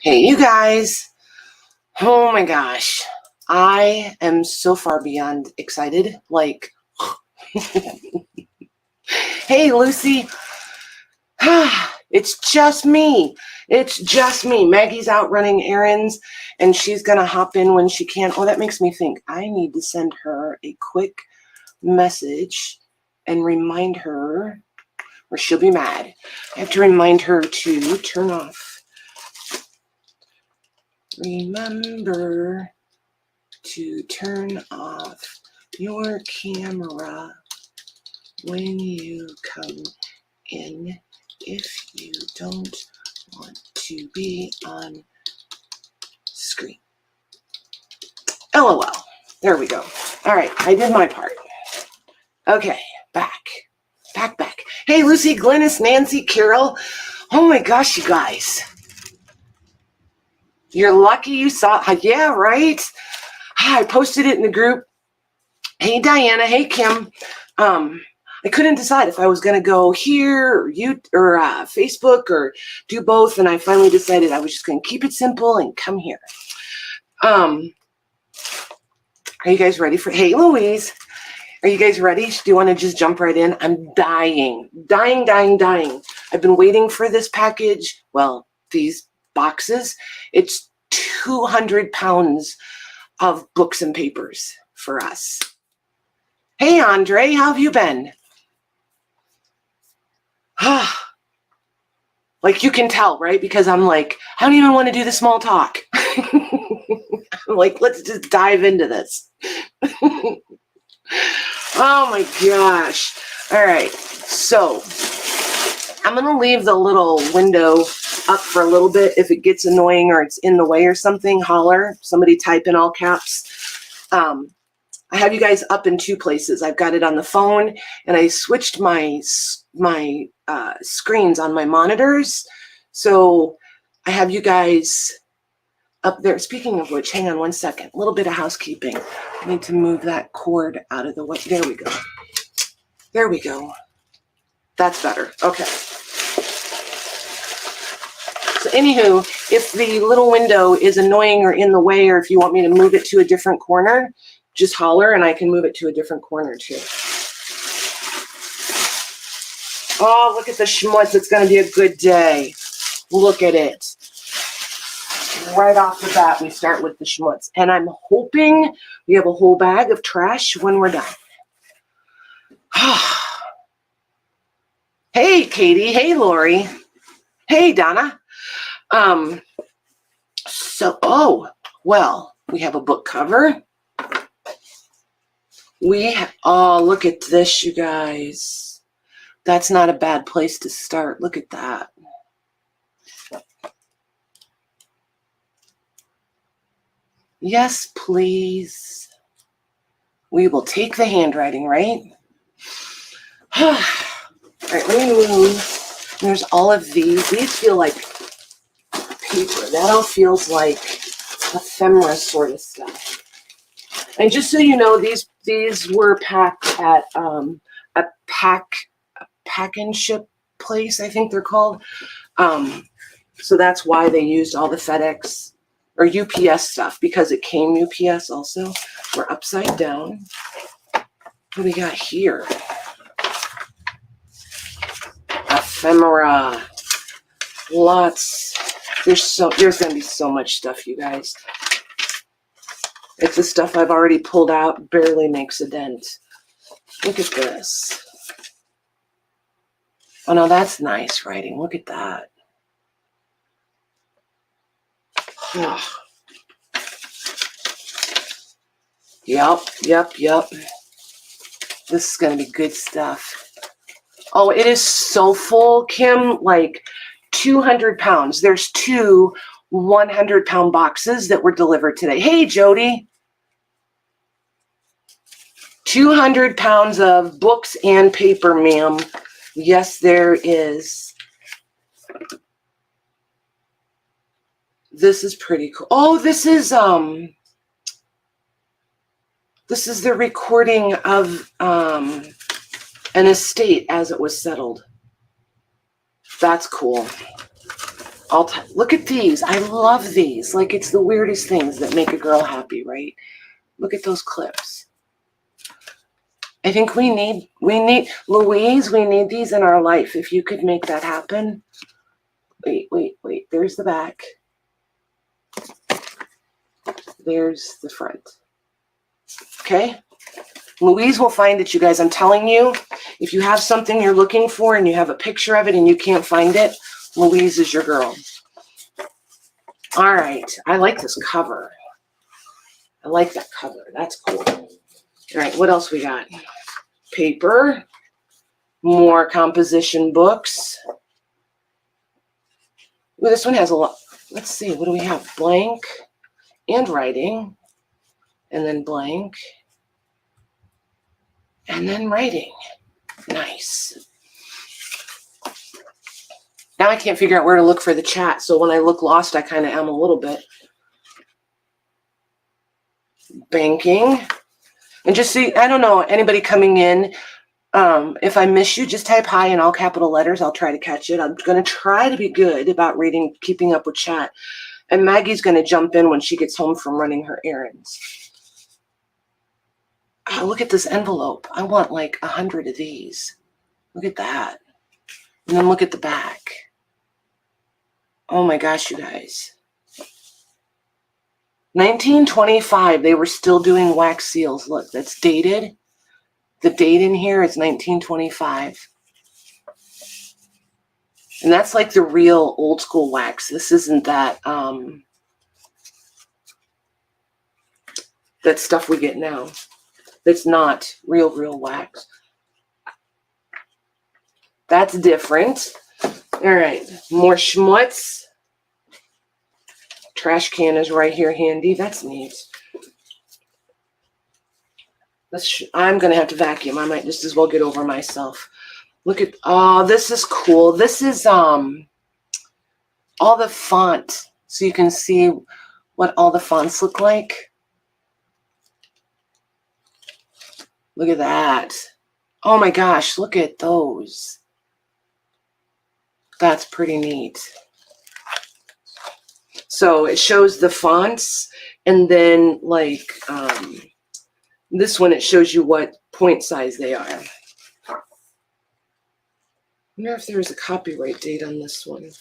Hey, you guys. Oh my gosh. I am so far beyond excited. Like, hey, Lucy. It's just me. It's just me. Maggie's out running errands, and she's going to hop in when she can. Oh, that makes me think. I need to send her a quick message and remind her, or she'll be mad. I have to remind her to turn off. Remember to turn off your camera when you come in if you don't want to be on screen. LOL. There we go. All right, I did my part. Okay, back. Hey, Lucy, Glennis, Nancy, Carol. Oh my gosh, you guys. You're lucky you saw. Yeah, right? I posted it in the group. Hey, Diana. Hey, Kim. I couldn't decide if I was going to go here or Facebook or do both, and I finally decided I was just going to keep it simple and come here. Are you guys ready for? Hey, Louise. Are you guys ready? Do you want to just jump right in? I'm dying. I've been waiting for this package. Well, these boxes. It's 200 pounds of books and papers for us. Hey, Andre, how have you been? Like, you can tell, right? Because I'm like, I don't even want to do the small talk. I'm like, let's just dive into this. Oh my gosh. All right. So I'm going to leave the little window up for a little bit. If it gets annoying or it's in the way or something, holler. Somebody type in all caps. I have you guys up in two places. I've got it on the phone, and I switched my screens on my monitors. So I have you guys up there. Speaking of which, hang on one second. A little bit of housekeeping. I need to move that cord out of the way. There we go. There we go. That's better. Okay. So anywho, if the little window is annoying or in the way, or if you want me to move it to a different corner, just holler and I can move it to a different corner too. Oh, look at the schmutz. It's going to be a good day. Look at it. Right off the bat, we start with the schmutz. And I'm hoping we have a whole bag of trash when we're done. Hey, Katie. Hey, Lori. Hey, Donna. Well, we have a book cover. Look at this, you guys. That's not a bad place to start. Look at that. Yes, please. We will take the handwriting, right? All right, let me move. There's all of these. These feel like paper. That all feels like ephemera sort of stuff. And just so you know, these were packed at a pack and ship place, I think they're called. So that's why they used all the FedEx or UPS stuff, because it came UPS also. We're upside down. What do we got here? Ephemera. Lots. There's going to be so much stuff, you guys. It's the stuff I've already pulled out, barely makes a dent. Look at this. Oh, no, that's nice writing. Look at that. Oh. Yep. This is going to be good stuff. Oh, it is so full, Kim. Like 200 pounds. There's two 100-pound boxes that were delivered today. Hey, Jody. 200 pounds of books and paper, ma'am. Yes, there is. This is pretty cool. Oh, this is the recording of an estate as it was settled. That's cool. Look at these. I love these. Like, it's the weirdest things that make a girl happy, right? Look at those clips. I think we need, Louise, we need these in our life. If you could make that happen. Wait. There's the back. There's the front. Okay? Louise will find it, you guys. I'm telling you, if you have something you're looking for and you have a picture of it and you can't find it, Louise is your girl. All right. I like this cover. I like that cover. That's cool. All right. What else we got? Paper. More composition books. Ooh, this one has a lot. Let's see. What do we have? Blank and writing. And then blank. And then writing. Nice. Now I can't figure out where to look for the chat. So when I look lost, I kind of am a little bit. Banking. And just see, I don't know, anybody coming in, if I miss you, just type hi in all capital letters. I'll try to catch it. I'm going to try to be good about reading, keeping up with chat. And Maggie's going to jump in when she gets home from running her errands. Oh, look at this envelope. I want like 100 of these. Look at that. And then look at the back. Oh my gosh, you guys. 1925, they were still doing wax seals. Look, that's dated. The date in here is 1925. And that's like the real old school wax. This isn't that that stuff we get now. That's not real wax. That's different. All right, more schmutz. Trash can is right here handy. That's neat. I'm going to have to vacuum. I might just as well get over myself. Look at, oh, this is cool. This is all the font. So you can see what all the fonts look like. Look at that. Oh my gosh, look at those. That's pretty neat. So it shows the fonts, and then like this one, it shows you what point size they are. I wonder if there's a copyright date on this one.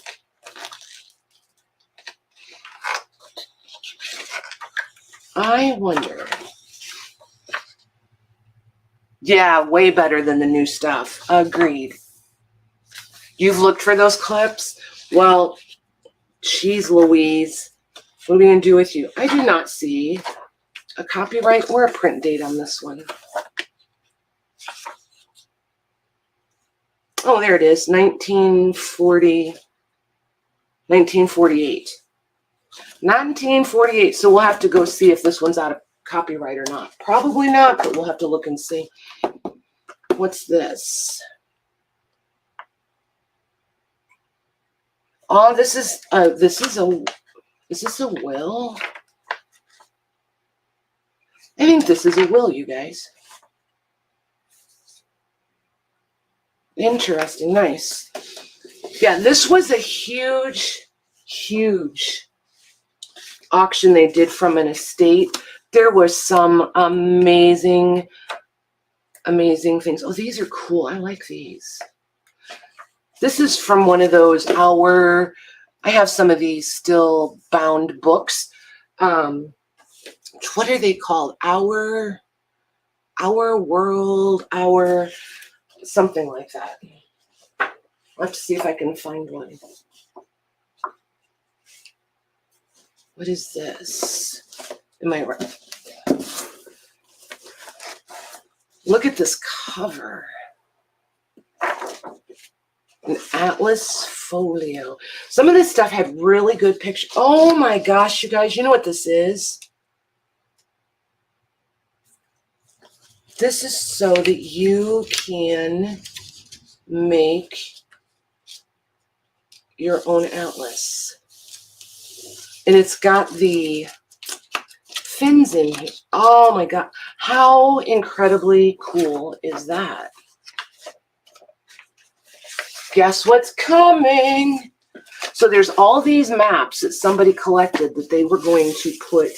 I wonder. Yeah, way better than the new stuff. Agreed. You've looked for those clips? Well, geez, Louise. What are we going to do with you? I do not see a copyright or a print date on this one. Oh, there it is. 1948. 1948. So we'll have to go see if this one's out of copyright or not. Probably not, but we'll have to look and see. What's this? Oh, this is a will? I think this is a will, you guys. Interesting, nice. Yeah, this was a huge auction they did from an estate. There was some amazing things. Oh, these are cool. I like these. This is from one of those I have some of these still bound books. What are they called? Our World, something like that. I'll have to see if I can find one. What is this? Am I right? Look at this cover. An atlas folio. Some of this stuff had really good pictures. Oh my gosh, you guys, you know what this is? This is so that you can make your own atlas. And it's got the fins in here. Oh my God. How incredibly cool is that? Guess what's coming? So there's all these maps that somebody collected that they were going to put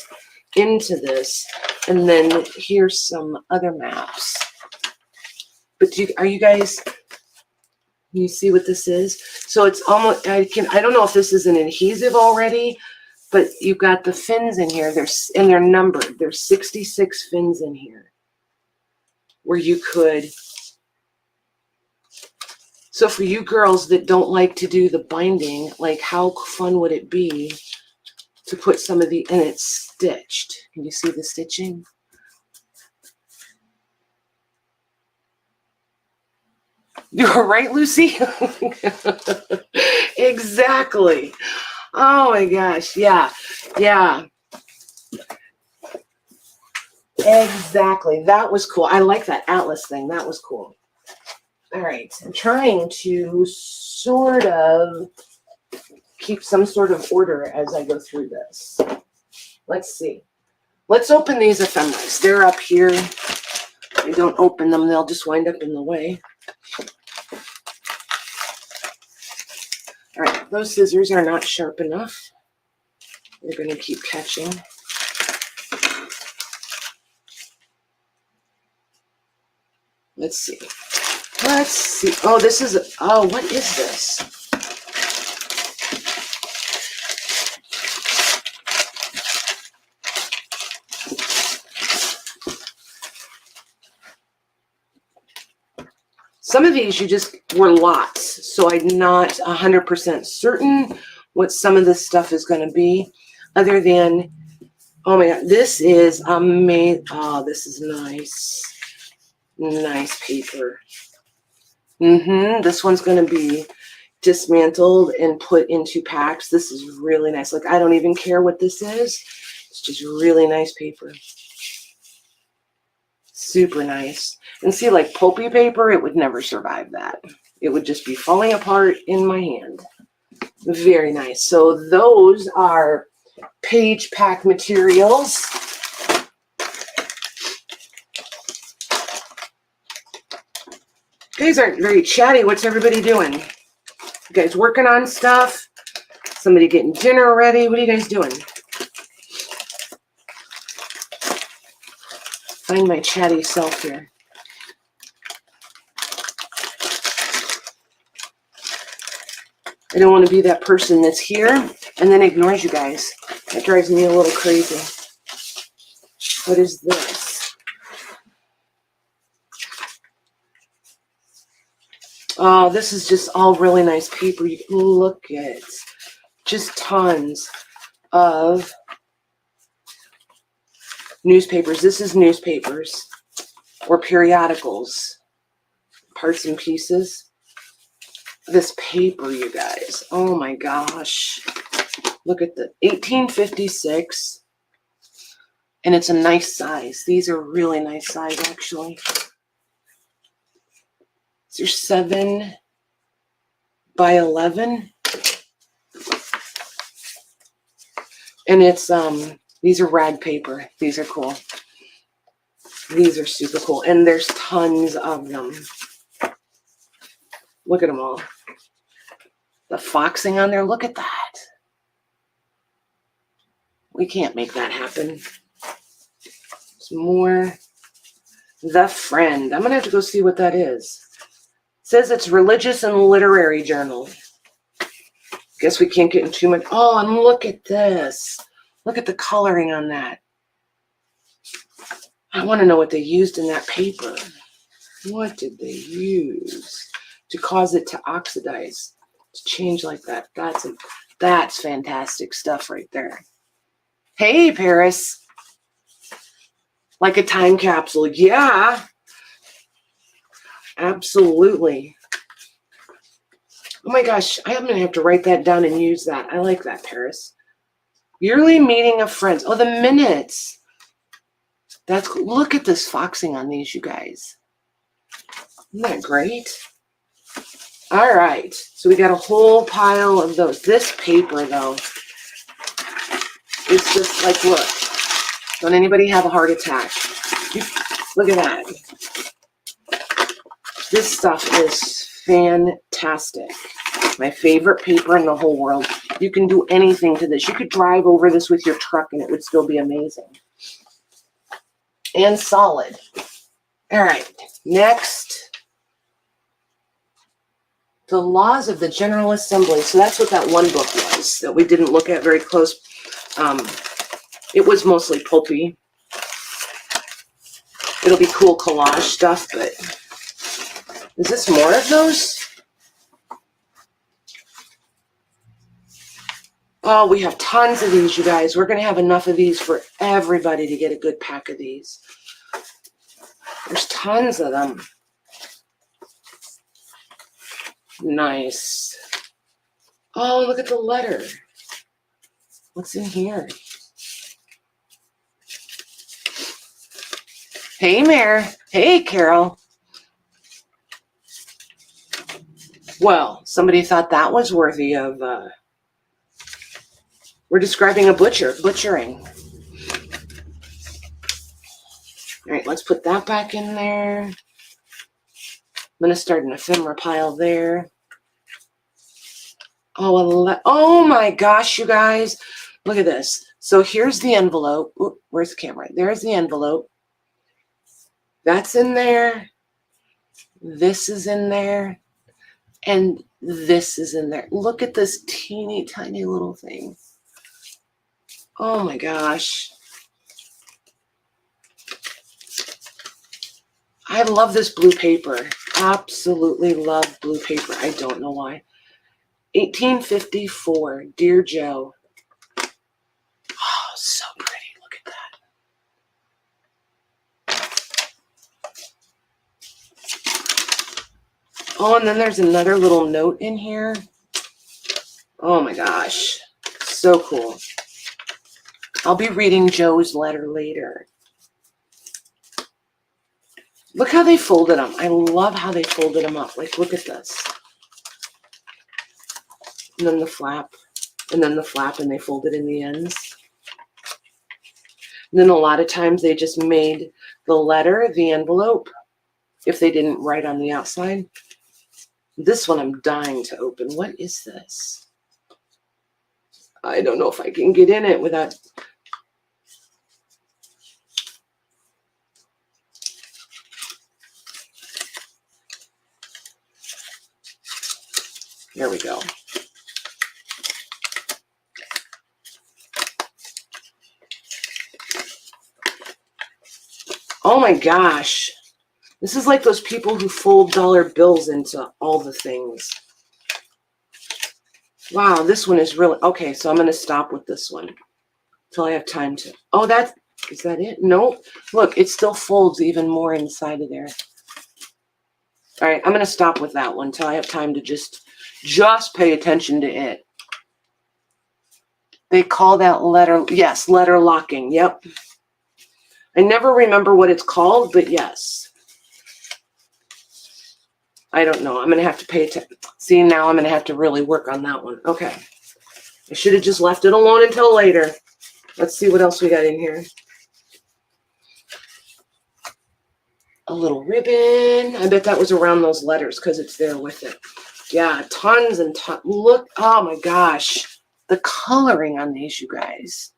into this. And then here's some other maps. But are you guys, you see what this is? So it's almost, I don't know if this is an adhesive already, but you've got the fins in here. And they're numbered. There's 66 fins in here where you could. So for you girls that don't like to do the binding, like how fun would it be to put some of the, and it's stitched. Can you see the stitching? You're right, Lucy. Exactly. Oh my gosh. Yeah. Yeah. Exactly. That was cool. I like that Atlas thing. That was cool. All right. I'm trying to sort of keep some sort of order as I go through this. Let's see. Let's open these ephemeras. They're up here. If I don't open them, they'll just wind up in the way. All right, those scissors are not sharp enough. They're going to keep catching. Let's see. Let's see. Oh, this is, oh, what is this? Some of these you just were lots, so I'm not 100% certain what some of this stuff is going to be, other than, oh my God, this is amazing. Oh, this is nice. Nice paper. This one's going to be dismantled and put into packs. This is really nice. Like, I don't even care what this is. It's just really nice paper. Super nice. And see, like pulpy paper, it would never survive that. It would just be falling apart in my hand. Very nice. So those are page pack materials. You guys aren't very chatty. What's everybody doing? You guys working on stuff? Somebody getting dinner ready? What are you guys doing? Find my chatty self here. I don't want to be that person that's here and then ignores you guys. That drives me a little crazy. What is this? Oh, this is just all really nice paper. You can look at just tons of newspapers. This is newspapers or periodicals, parts and pieces. This paper, you guys. Oh my gosh. Look at the 1856. And it's a nice size. These are really nice size, actually. These are 7 by 11. And it's, these are rag paper. These are cool. These are super cool. And there's tons of them. Look at them all. The foxing on there. Look at that. We can't make that happen. Some more. The Friend. I'm going to have to go see what that is. It says it's religious and literary journal. Guess we can't get in too much. Oh, and look at this. Look at the coloring on that. I want to know what they used in that paper. What did they use to cause it to oxidize, to change like that? That's fantastic stuff right there. Hey, Paris. Like a time capsule. Yeah. Absolutely. Oh my gosh, I'm going to have to write that down and use that. I like that, Paris. Yearly meeting of friends. Oh, the minutes. That's cool. Look at this foxing on these, you guys. Isn't that great? All right. So we got a whole pile of those. This paper, though, is just like, look. Don't anybody have a heart attack? Look at that. This stuff is fantastic. My favorite paper in the whole world. You can do anything to this. You could drive over this with your truck and it would still be amazing. And solid. All right, next. The Laws of the General Assembly. So that's what that one book was that we didn't look at very close. It was mostly pulpy. It'll be cool collage stuff, but is this more of those? Oh, we have tons of these, you guys. We're going to have enough of these for everybody to get a good pack of these. There's tons of them. Nice. Oh, look at the letter. What's in here? Hey, Mare. Hey, Carol. Well, somebody thought that was worthy of... we're describing a butchering. All right, let's put that back in there. I'm going to start an ephemera pile there. Oh my gosh, you guys. Look at this. So here's the envelope. Oop, where's the camera? There's the envelope. That's in there. This is in there. And this is in there. Look at this teeny tiny little thing. Oh my gosh. I love this blue paper. Absolutely love blue paper. I don't know why. 1854, Dear Joe. Oh, so pretty. Look at that. Oh, and then there's another little note in here. Oh my gosh. So cool. I'll be reading Joe's letter later. Look how they folded them. I love how they folded them up. Like, look at this. And then the flap. And then the flap, and they folded in the ends. And then a lot of times they just made the letter, the envelope, if they didn't write on the outside. This one I'm dying to open. What is this? I don't know if I can get in it without... There we go. Oh my gosh. This is like those people who fold dollar bills into all the things. Wow, this one is really... Okay, so I'm going to stop with this one until I have time to... Oh, is that it? Nope. Look, it still folds even more inside of there. All right, I'm going to stop with that one until I have time to just pay attention to it. They call that letter... Yes, letter locking. Yep. I never remember what it's called, but yes. I don't know. I'm going to have to pay attention. See, now I'm going to have to really work on that one. Okay. I should have just left it alone until later. Let's see what else we got in here. A little ribbon. I bet that was around those letters because it's there with it. Yeah, tons and tons. Look. Oh, my gosh. The coloring on these, you guys.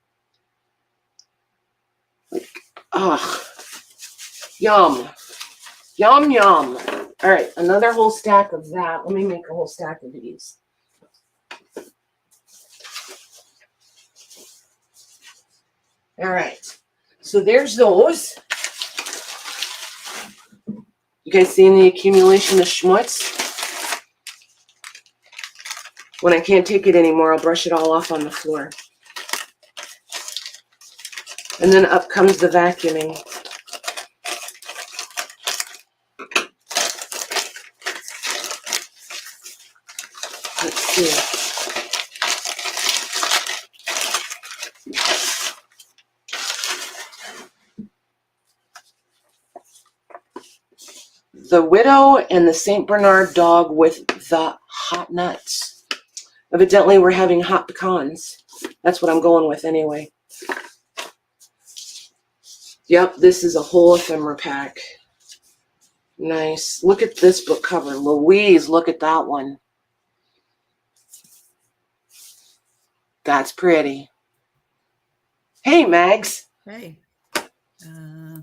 Like, oh, yum. Yum, yum. All right, another whole stack of that. Let me make a whole stack of these. All right, so there's those. You guys seeing the accumulation of schmutz? When I can't take it anymore, I'll brush it all off on the floor. And then up comes the vacuuming. Let's see. The Widow and the St. Bernard dog with the hot nuts. Evidently, we're having hot pecans. That's what I'm going with anyway. Yep, this is a whole ephemera pack. Nice. Look at this book cover. Louise, look at that one. That's pretty. Hey, Mags. Hey. There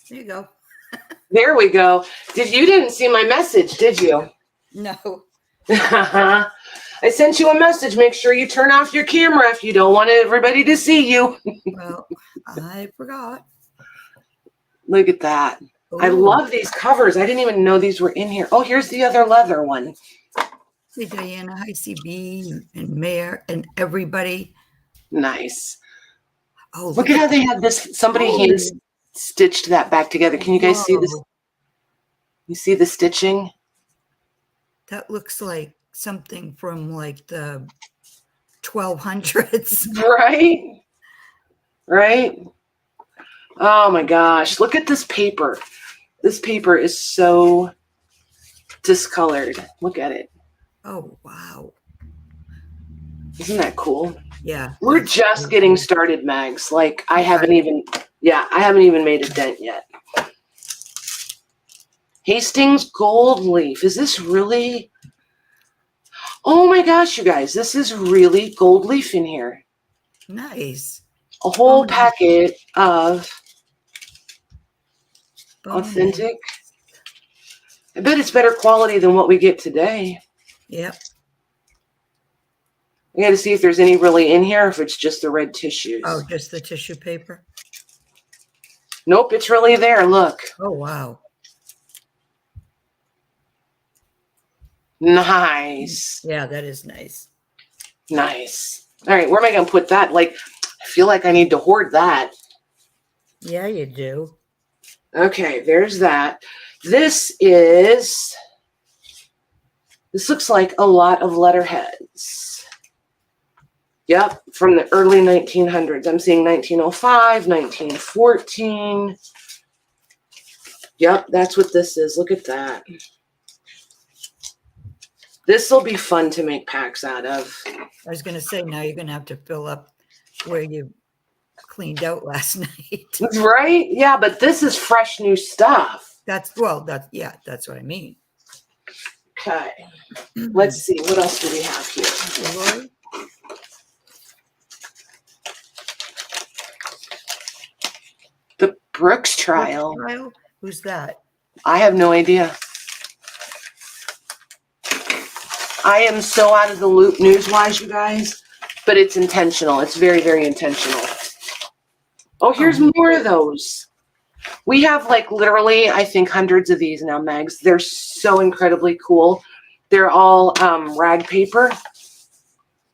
you go. There we go. You didn't see my message, did you? No. I sent you a message. Make sure you turn off your camera if you don't want everybody to see you. Well, I forgot. Look at that. Ooh. I love these covers. I didn't even know these were in here. Oh, here's the other leather one. Hey, Diana. Hi, CB and Mayor and everybody. Nice. Oh, look at how they have this. Somebody hand stitched that back together. Can you guys see this? You see the stitching? That looks like something from like the 1200s. Right? Right? Oh my gosh. Look at this paper. This paper is so discolored. Look at it. Oh, wow. Isn't that cool? Yeah. We're just getting started, Mags. Like I haven't even made a dent yet. Hastings gold leaf. Is this really? Oh my gosh, you guys. This is really gold leaf in here. Nice. A whole packet of authentic. I bet it's better quality than what we get today. Yep. I got to see if there's any really in here, or if it's just the red tissues. Oh, just the tissue paper? Nope, it's really there. Look. Oh, wow. Nice. Yeah, that is nice. Nice. All right, where am I going to put that? Like, I feel like I need to hoard that. Yeah, you do. Okay, there's that. This looks like a lot of letterheads. Yep, from the early 1900s. I'm seeing 1905, 1914. Yep, that's what this is. Look at that. This will be fun to make packs out of. I was going to say, now you're going to have to fill up where you cleaned out last night. Right? Yeah, but this is fresh new stuff. That's what I mean. Okay. Let's see. What else do we have here? The Brooks trial. Who's that? I have no idea. I am so out of the loop news-wise, you guys, but it's intentional. It's very, very intentional. Oh, here's more of those. We have like literally, I think, hundreds of these now, Megs. They're so incredibly cool. They're all rag paper.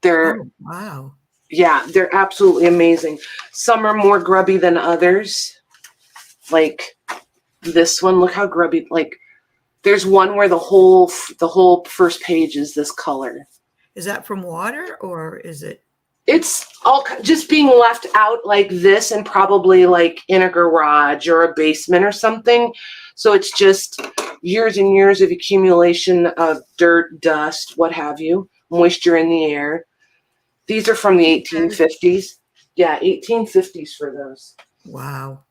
They're wow. Yeah, they're absolutely amazing. Some are more grubby than others. Like this one, look how grubby. Like there's one where the whole first page is this color. Is that from water or is it? It's all just being left out like this and probably like in a garage or a basement or something. So it's just years and years of accumulation of dirt, dust, what have you, moisture in the air. These are from the 1850s. Yeah, 1850s for those. Wow.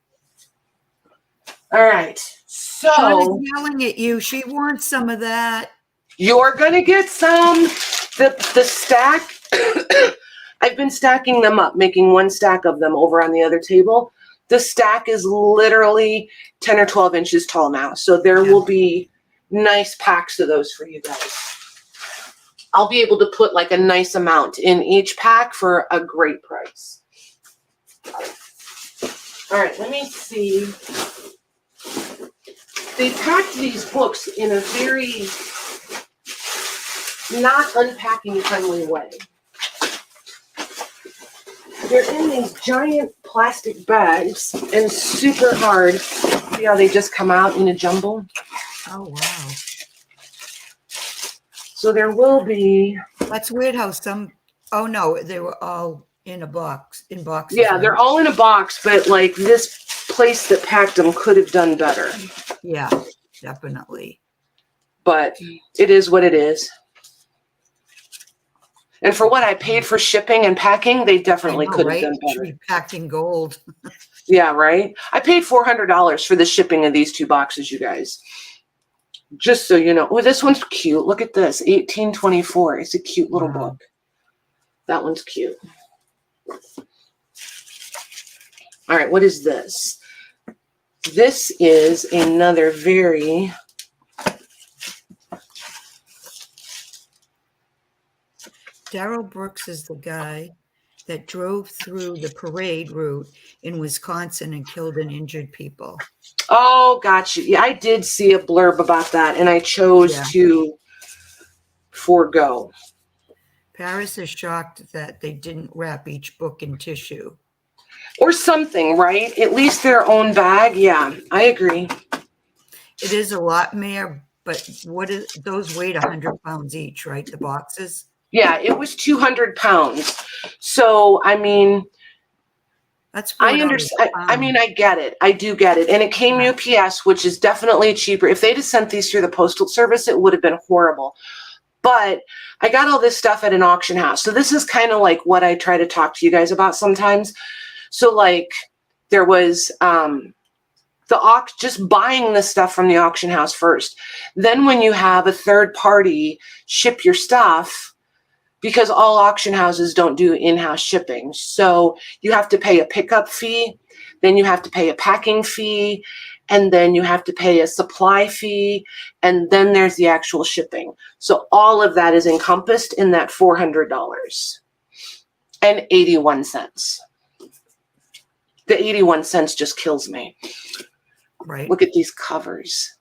All right. So Shauna's yelling at you. She wants some of that. You're gonna get some. The stack. I've been stacking them up, making one stack of them over on the other table. The stack is literally 10 or 12 inches tall now. So there will be nice packs of those for you guys. I'll be able to put like a nice amount in each pack for a great price. All right, let me see. They packed these books in a very not unpacking friendly way. They're in these giant plastic bags and super hard. See how they just come out in a jumble? Oh, wow. So there will be. That's weird how some, oh no, they were all in a box, in boxes. Yeah, they're all in a box, but like this place that packed them could have done better. Yeah, definitely. But it is what it is. And for what I paid for shipping and packing, they definitely could have done better. Should be packed in gold. Yeah, right? I paid $400 for the shipping of these two boxes, you guys. Just so you know. Oh, this one's cute. Look at this. 1824. It's a cute little book. That one's cute. All right, what is this? This is another very Darrell Brooks is the guy that drove through the parade route in Wisconsin and killed and injured people. Oh, gotcha. Yeah, I did see a blurb about that, and I chose to forego. Paris is shocked that they didn't wrap each book in tissue. Or something, right? At least their own bag. Yeah, I agree. It is a lot, Mayor, but those weighed 100 pounds each, right? The boxes? Yeah, it was 200 pounds. So, I mean, That's I $4 understand. a I mean, pound. I get it. I do get it. And it came UPS, which is definitely cheaper. If they'd have sent these through the postal service, it would have been horrible. But I got all this stuff at an auction house. So this is kind of like what I try to talk to you guys about sometimes. So like there was just buying the stuff from the auction house first. Then when you have a third party ship your stuff, because all auction houses don't do in-house shipping. So you have to pay a pickup fee, then you have to pay a packing fee, and then you have to pay a supply fee, and then there's the actual shipping. So all of that is encompassed in that $400 and 81 cents. The 81 cents just kills me. Right. Look at these covers.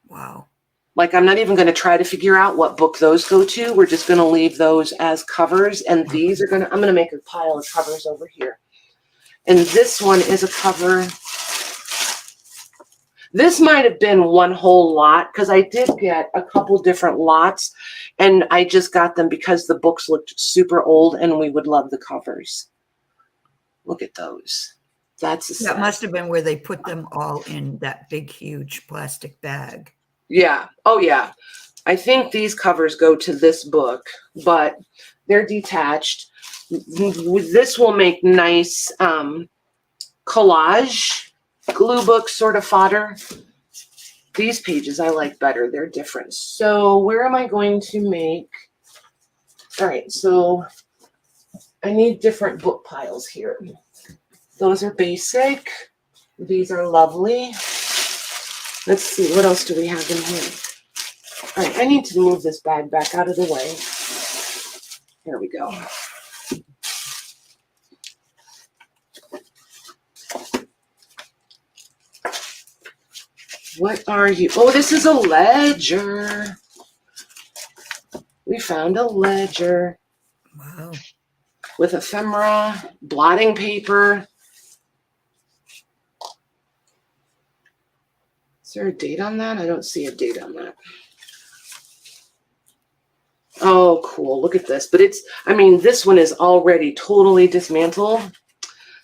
Wow. Like, I'm not even going to try to figure out what book those go to. We're just going to leave those as covers. And these are I'm going to make a pile of covers over here. And this one is a cover. This might have been one whole lot because I did get a couple different lots. And I just got them because the books looked super old and we would love the covers. Look at those. That's a set. That must have been where they put them all in that big, huge plastic bag. Yeah. Oh, yeah. I think these covers go to this book, but they're detached. This will make nice collage, glue book sort of fodder. These pages I like better. They're different. So where am I going to make? All right. So I need different book piles here. Those are basic. These are lovely. Let's see, what else do we have in here? All right, I need to move this bag back out of the way. There we go. What are you? Oh, this is a ledger. We found a ledger. Wow. With ephemera, blotting paper. Is there a date on that? I don't see a date on that. Oh, cool. Look at this. But this one is already totally dismantled.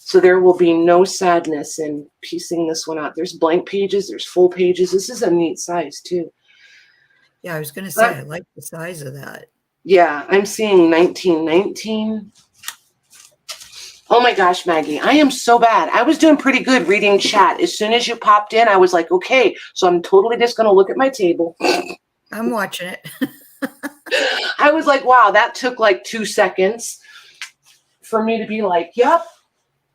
So there will be no sadness in piecing this one out. There's blank pages. There's full pages. This is a neat size, too. Yeah, I was going to say, I like the size of that. Yeah, I'm seeing 1919. Oh my gosh, Maggie, I am so bad. I was doing pretty good reading chat. As soon as you popped in, I was like, okay, so I'm totally just going to look at my table. I'm watching it. I was like, wow, that took like 2 seconds for me to be like, yep,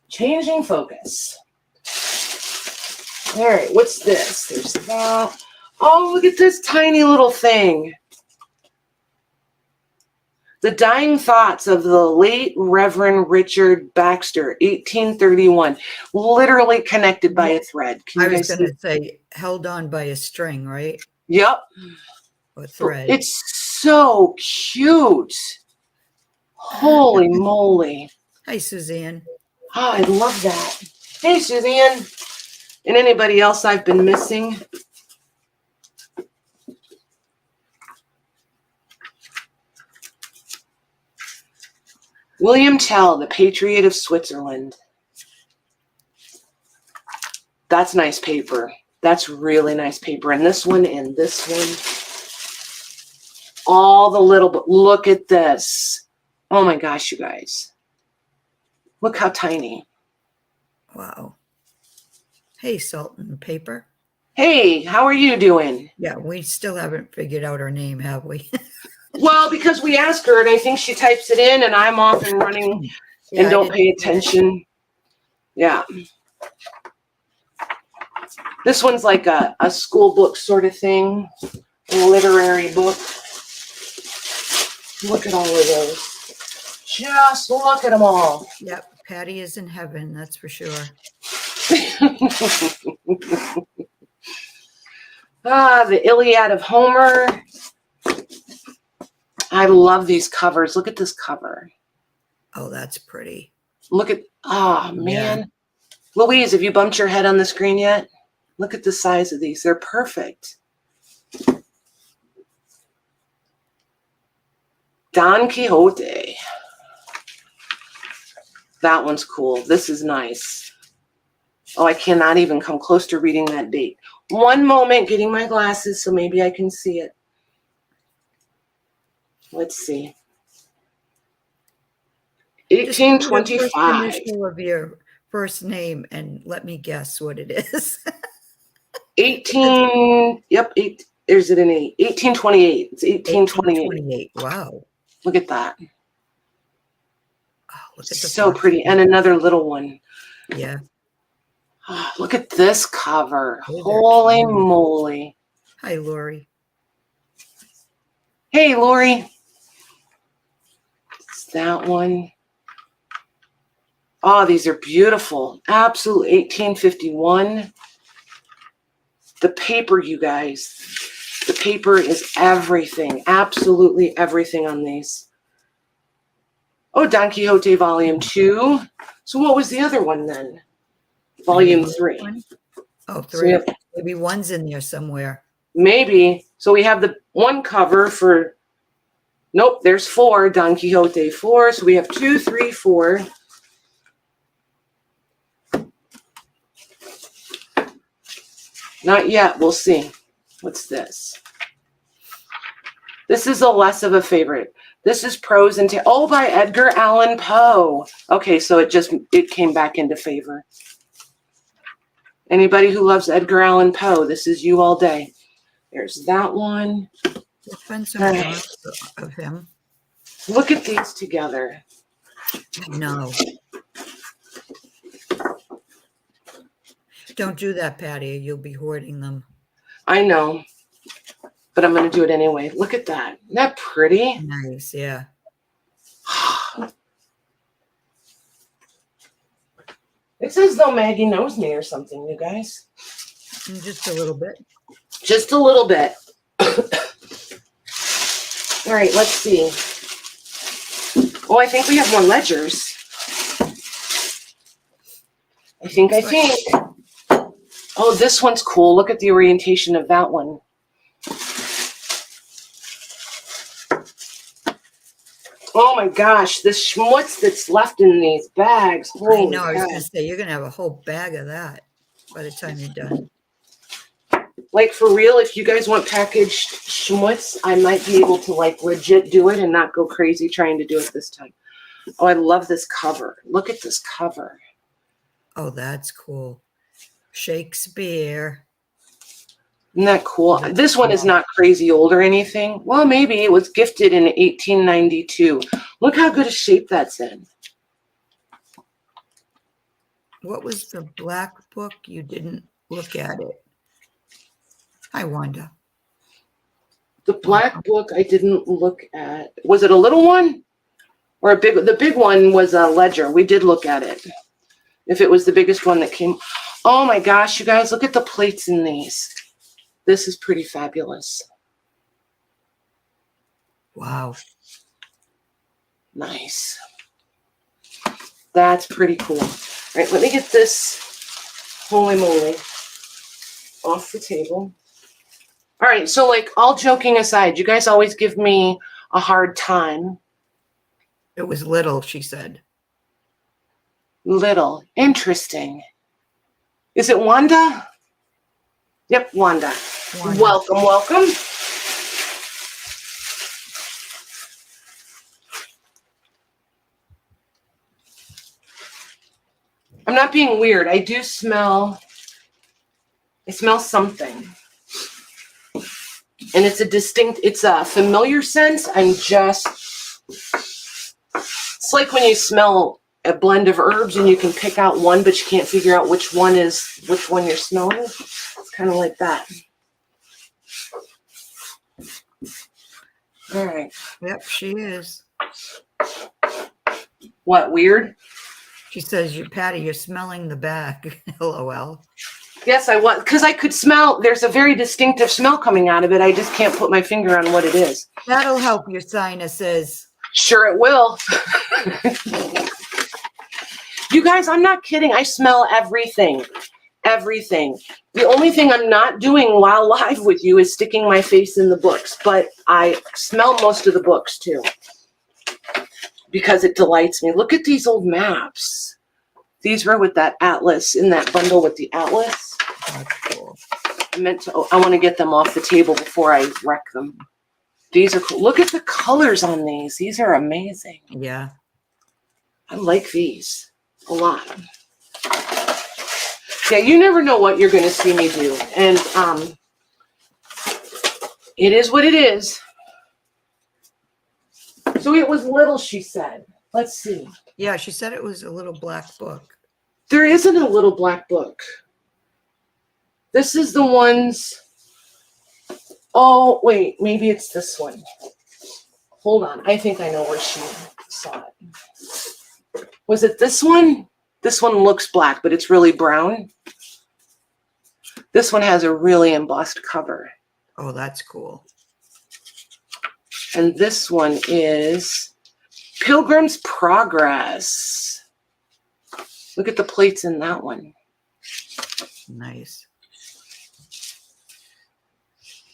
changing focus. All right, what's this? There's that. Oh, look at this tiny little thing. The Dying Thoughts of the late Reverend Richard Baxter, 1831. Literally connected by a thread. I was going to say, held on by a string, right? Yep. Or thread. It's so cute. Holy moly. Hi, Suzanne. Oh, I love that. Hey, Suzanne. And anybody else I've been missing? William Tell, the Patriot of Switzerland. That's nice paper. That's really nice paper. And this one and this one. All the little, look at this. Oh my gosh, you guys. Look how tiny. Wow. Hey, Salt and Paper. Hey, how are you doing? Yeah, we still haven't figured out our name, have we? Well, because we ask her, and I think she types it in, and I'm off and running Yeah, and I don't didn't pay see that. attention. Yeah. This one's like a school book sort of thing, a literary book. Look at all of those. Just look at them all. Yep, Patty is in heaven, that's for sure. The Iliad of Homer. I love these covers. Look at this cover. Oh, that's pretty. Look at, Yeah. man. Louise, have you bumped your head on the screen yet? Look at the size of these. They're perfect. Don Quixote. That one's cool. This is nice. Oh, I cannot even come close to reading that date. One moment, getting my glasses so maybe I can see it. Let's see. Just do the first 1825. initial of your first name and let me guess what it is. 18, yep, there's it in 1828. It's 1828. 1828. Wow. Look at that. Oh, look at the So first pretty. one. And another little one. Yeah. Oh, look at this cover. Oh, they're Holy cute. moly. Hi, Lori. Hey, Lori. It's that one. Oh, these are beautiful. Absolutely. 1851. The paper, you guys. The paper is everything. Absolutely everything on these. Oh, Don Quixote Volume 2. So what was the other one then? Volume 3. Oh, So we 3. have, Maybe one's in there somewhere. maybe. So we have the one cover for, nope, there's 4. Don Quixote 4. So we have 2, 3, 4. Not yet. We'll see. What's this? This is a less of a favorite. This is Prose and Tales. Oh, by Edgar Allan Poe. Okay, so it came back into favor. Anybody who loves Edgar Allan Poe, this is you all day. There's that one. There's been some All drawings of him. Look at these together. No. Don't do that, Patty. You'll be hoarding them. I know, but I'm going to do it anyway. Look at that. Isn't that pretty? Nice, yeah. It's as though Maggie knows me or something, you guys. Just a little bit. Just a little bit. All right, let's see. Oh, I think we have more ledgers. I think. Oh, this one's cool. Look at the orientation of that one. Oh my gosh, this schmutz that's left in these bags. I know, I was God. going to say, you're going to have a whole bag of that by the time you're done. Like, for real, if you guys want packaged schmutz, I might be able to, like, legit do it and not go crazy trying to do it this time. Oh, I love this cover. Look at this cover. Oh, that's cool. Shakespeare. Isn't that cool? This one is not crazy old or anything. Well, maybe it was gifted in 1892. Look how good a shape that's in. What was the black book? You didn't look at it. Hi, Wanda. The black book I didn't look at. Was it a little one or a big? The big one was a ledger. We did look at it. If it was the biggest one that came. Oh my gosh, you guys, look at the plates in these. This is pretty fabulous. Wow. Nice. That's pretty cool. All right, let me get this holy moly off the table. All right, so like all joking aside, you guys always give me a hard time. It was little, she said. Little. Interesting. Is it Wanda? Yep, Wanda. Wanda. Welcome, welcome. I'm not being weird. I smell something. And it's a familiar sense. It's like when you smell a blend of herbs and you can pick out one, but you can't figure out which one you're smelling. It's kind of like that. All right. Yep, she is. What, weird? She says, Patty, you're smelling the bag. LOL. Yes, I was, because I could smell, there's a very distinctive smell coming out of it. I just can't put my finger on what it is. That'll help your sinuses. Sure it will. You guys, I'm not kidding. I smell everything. Everything. The only thing I'm not doing while live with you is sticking my face in the books, but I smell most of the books too because it delights me. Look at these old maps. These were with that atlas, in that bundle with the atlas. That's cool. I want to get them off the table before I wreck them. These are cool. Look at the colors on these. These are amazing. Yeah. I like these a lot. Yeah, you never know what you're going to see me do. And it is what it is. So it was little, she said. Let's see. Yeah, she said it was a little black book. There isn't a little black book. This is the ones. Oh, wait, maybe it's this one. Hold on. I think I know where she saw it. Was it this one? This one looks black, but it's really brown. This one has a really embossed cover. Oh, that's cool. And this one is Pilgrim's Progress. Look at the plates in that one. Nice.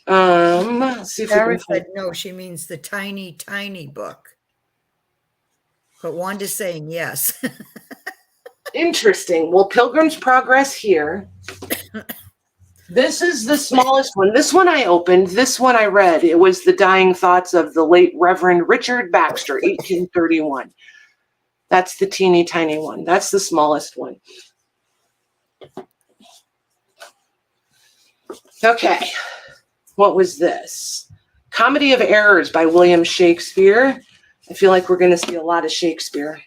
Let's see if Sarah we can said no, she means the tiny, tiny book. But Wanda's saying yes. Interesting. Well, Pilgrim's Progress here. This is the smallest one. This one I opened. This one I read. It was The Dying Thoughts of the Late Reverend Richard Baxter, 1831. That's the teeny tiny one. That's the smallest one. Okay. What was this? Comedy of Errors by William Shakespeare. I feel like we're going to see a lot of Shakespeare.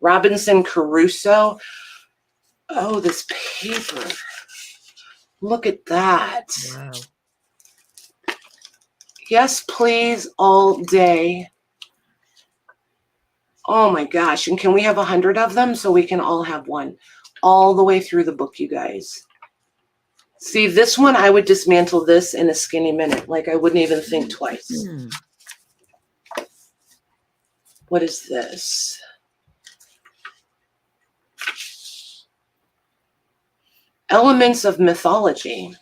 Robinson Crusoe. Oh, this paper. Look at that. Wow. Yes, please, all day. Oh my gosh. And can we have 100 of them so we can all have one? All the way through the book, you guys. See, this one, I would dismantle this in a skinny minute. Like, I wouldn't even think twice. What is this? Elements of Mythology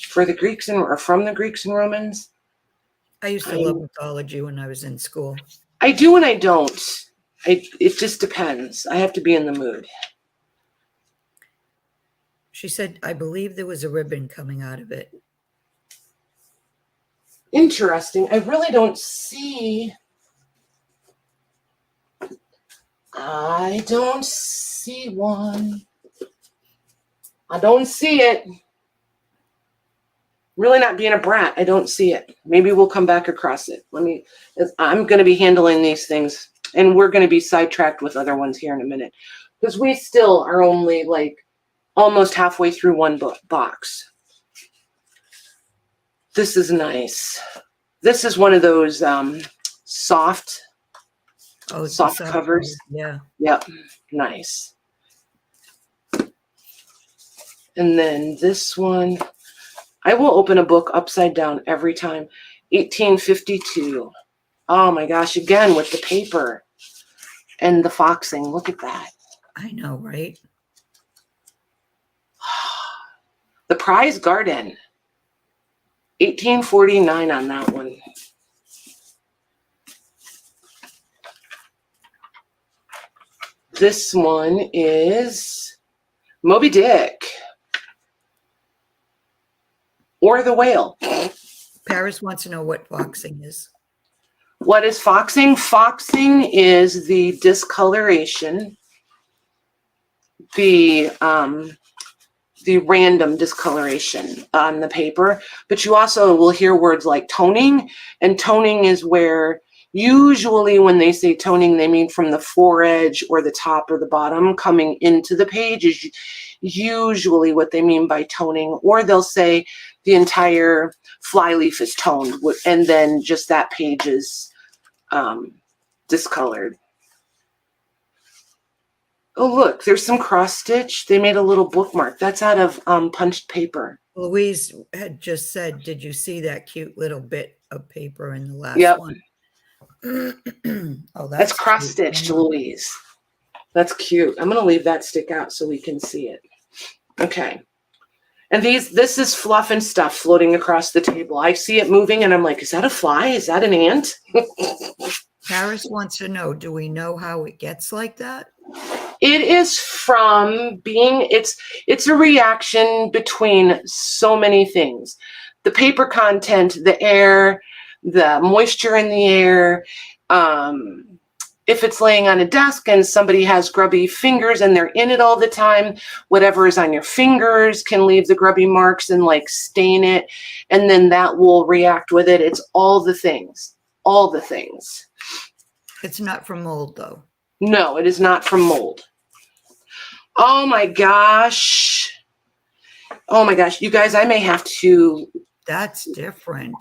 for the Greeks or from the Greeks and Romans. I used to love mythology when I was in school. I do and I don't. It just depends. I have to be in the mood. She said, I believe there was a ribbon coming out of it. Interesting. I really don't see. I don't see one. I don't see it. Really not being a brat. I don't see it. Maybe we'll come back across it. I'm going to be handling these things, and we're going to be sidetracked with other ones here in a minute because we still are only like almost halfway through one box. This is nice. This is one of those soft covers. Yeah. Yep. Nice. And then this one, I will open a book upside down every time. 1852. Oh my gosh, again with the paper and the foxing. Look at that. I know, right? The Prize Garden. 1849 on that one. This one is Moby Dick. Or the Whale. Paris wants to know what foxing is. What is foxing? Foxing is the discoloration, the the random discoloration on the paper, but you also will hear words like toning, and toning is where usually when they say toning, they mean from the foredge or the top or the bottom coming into the page is usually what they mean by toning, or they'll say the entire flyleaf is toned and then just that page is discolored. Oh, look, there's some cross stitch. They made a little bookmark. That's out of punched paper. Louise had just said, did you see that cute little bit of paper in the last Yep. one? Oh, That's cross cute. stitched, Louise. That's cute. I'm going to leave that stick out so we can see it. Okay. And this is fluff and stuff floating across the table. I see it moving and I'm like, is that a fly? Is that an ant? Paris wants to know, do we know how it gets like that? It is from being, it's a reaction between so many things. The paper content, the air, the moisture in the air. If it's laying on a desk and somebody has grubby fingers and they're in it all the time, whatever is on your fingers can leave the grubby marks and like stain it. And then that will react with it. It's all the things, all the things. It's not from mold though. No, it is not from mold. Oh my gosh. Oh my gosh. You guys, I may have to. That's different.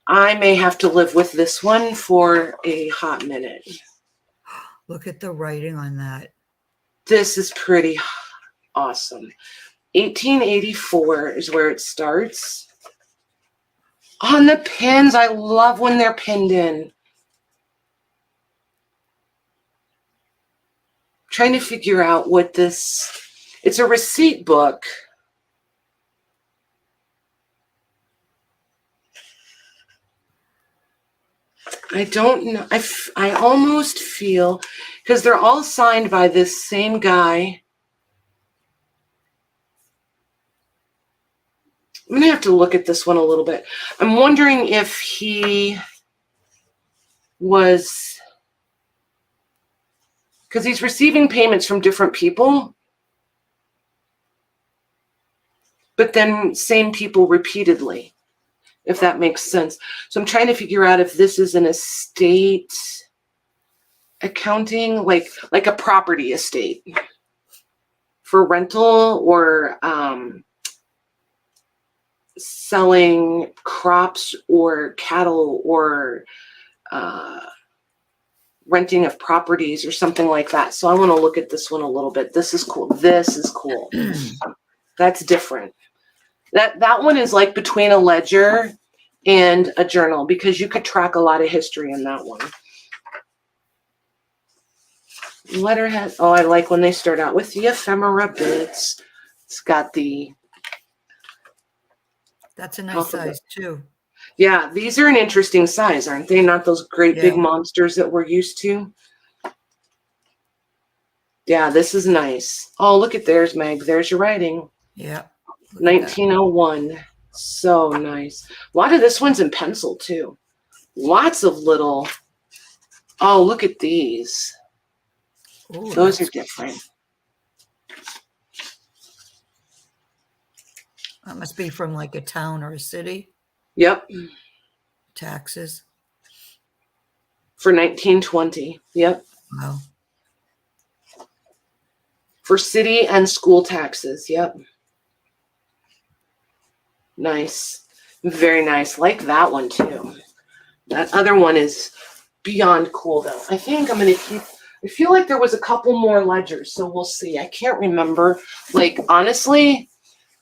I may have to live with this one for a hot minute. Look at the writing on that. This is pretty awesome. 1884 is where it starts. On the pins, I love when they're pinned in. Trying to figure out what this, it's a receipt book. I don't know. I almost feel, because they're all signed by this same guy. I'm going to have to look at this one a little bit. I'm wondering if he was, because he's receiving payments from different people, but then same people repeatedly, if that makes sense. So I'm trying to figure out if this is an estate accounting, like a property estate for rental or selling crops or cattle or renting of properties or something like that. So I want to look at this one a little bit. This is cool. This is cool. That's different. That one is like between a ledger and a journal because you could track a lot of history in that one. Letterhead. Oh, I like when they start out with the ephemera bits. It's got the. That's a nice size too. Yeah, these are an interesting size, aren't they? Not those great big monsters that we're used to. Yeah, this is nice. Oh, look at theirs, Meg. There's your writing. Yeah. 1901. So nice. A lot of this one's in pencil too. Lots of little. Oh, look at these. Ooh, those are different. That must be from like a town or a city. Yep. Taxes. For 1920. Yep. Wow. For city and school taxes. Yep. Nice. Very nice. Like that one too. That other one is beyond cool though. I think I'm going to keep, I feel like there was a couple more ledgers, so we'll see. I can't remember. Like, honestly,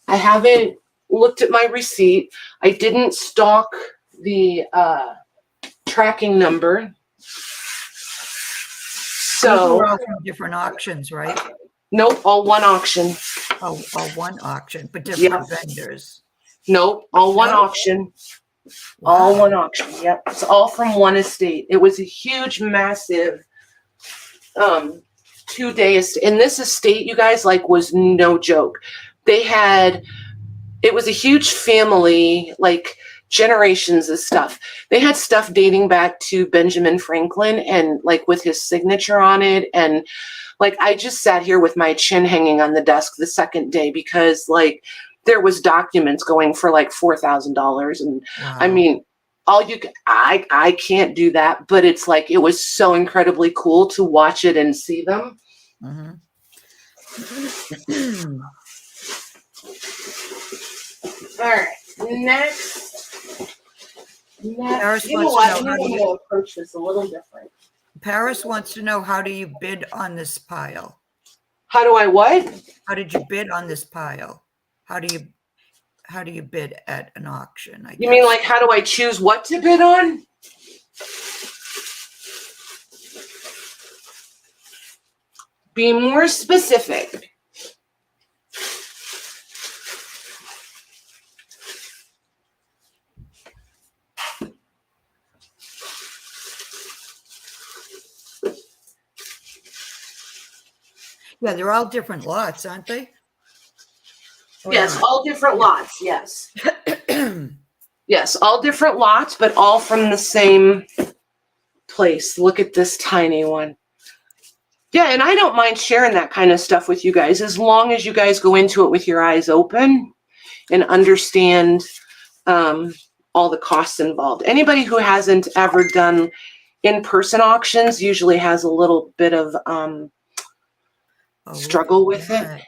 I haven't looked at my receipt. I didn't stalk the tracking number. So those are all from different auctions, right? Nope, all one auction. Oh, all one auction, but different vendors. Nope, all one auction. Wow. All one auction. Yep, it's all from one estate. It was a huge, massive 2-day estate. And this estate, you guys, like, was no joke. They had, it was a huge family, like generations of stuff. They had stuff dating back to Benjamin Franklin and like with his signature on it. And like, I just sat here with my chin hanging on the desk the second day because like there was documents going for like $4,000. And Wow. I mean, I can't do that, but it's like, it was so incredibly cool to watch it and see them. Mm-hmm. All right, next. Paris You know wants what? to know I'm going to approach this a little different. Paris wants to know, how do you bid on this pile? How do I what? How did you bid on this pile? How do you bid at an auction? I guess. You mean like, how do I choose what to bid on? Be more specific. Yeah, they're all different lots, aren't they? Or Yes, not? all different lots, yes. Yes, all different lots, but all from the same place. Look at this tiny one. Yeah, and I don't mind sharing that kind of stuff with you guys as long as you guys go into it with your eyes open and understand all the costs involved. Anybody who hasn't ever done in-person auctions usually has a little bit of struggle with it. Isn't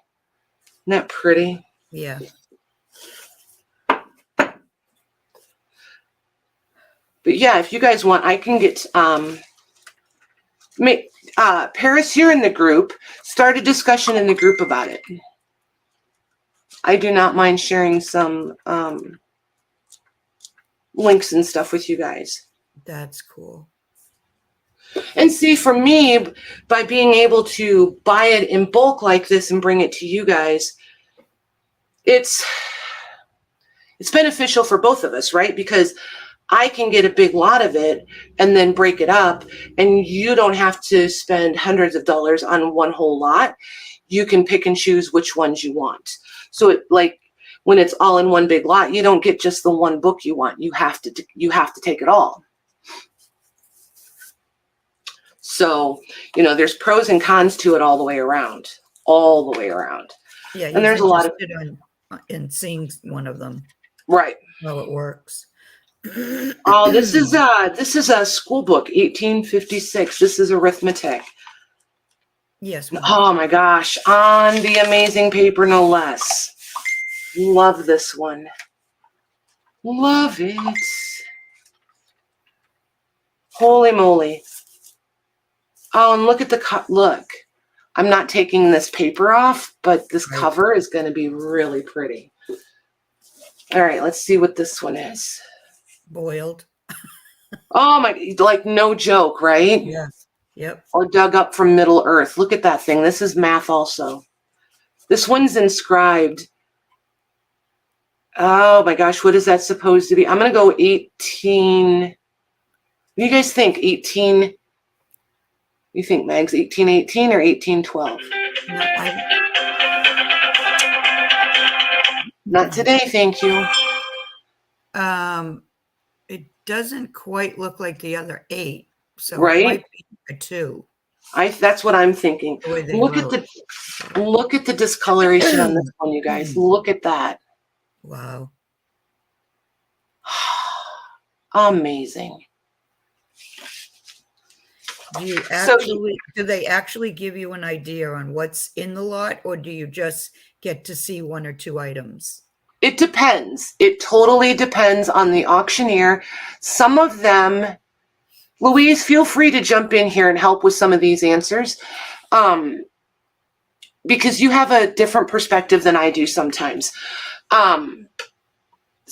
that pretty? Yeah. But yeah, if you guys want, I can get Paris, you're in the group. Start a discussion in the group about it. I do not mind sharing some links and stuff with you guys. That's cool. And see, for me, by being able to buy it in bulk like this and bring it to you guys, it's beneficial for both of us, right? Because I can get a big lot of it and then break it up, and you don't have to spend hundreds of dollars on one whole lot. You can pick and choose which ones you want. So it, like, when it's all in one big lot, you don't get just the one book you want. You have to take it all. So, there's pros and cons to it all the way around. Yeah, and there's a lot of in seeing one of them. Right. How it works. Oh, this is a school book, 1856. This is arithmetic. Yes. Oh my gosh, on the amazing paper, no less. Love this one. Love it. Holy moly. Oh, and look at the look. I'm not taking this paper off, but this cover is going to be really pretty. All right, let's see what this one is. Boiled. Oh my, like no joke, right? Yeah. Yep. Or dug up from Middle Earth. Look at that thing. This is math also. This one's inscribed. Oh my gosh, what is that supposed to be? I'm going to go 18. What do you guys think? 18. You think, Megs, 1818 or 1812? Not today, thank you. It doesn't quite look like the other 8, so right? It might be a 2. That's what I'm thinking. Look at the discoloration on this one, you guys. Look at that. Wow. Amazing. Do they actually give you an idea on what's in the lot, or do you just get to see 1 or 2 items? It depends. It totally depends on the auctioneer. Some of them, Louise, feel free to jump in here and help with some of these answers, because you have a different perspective than I do sometimes.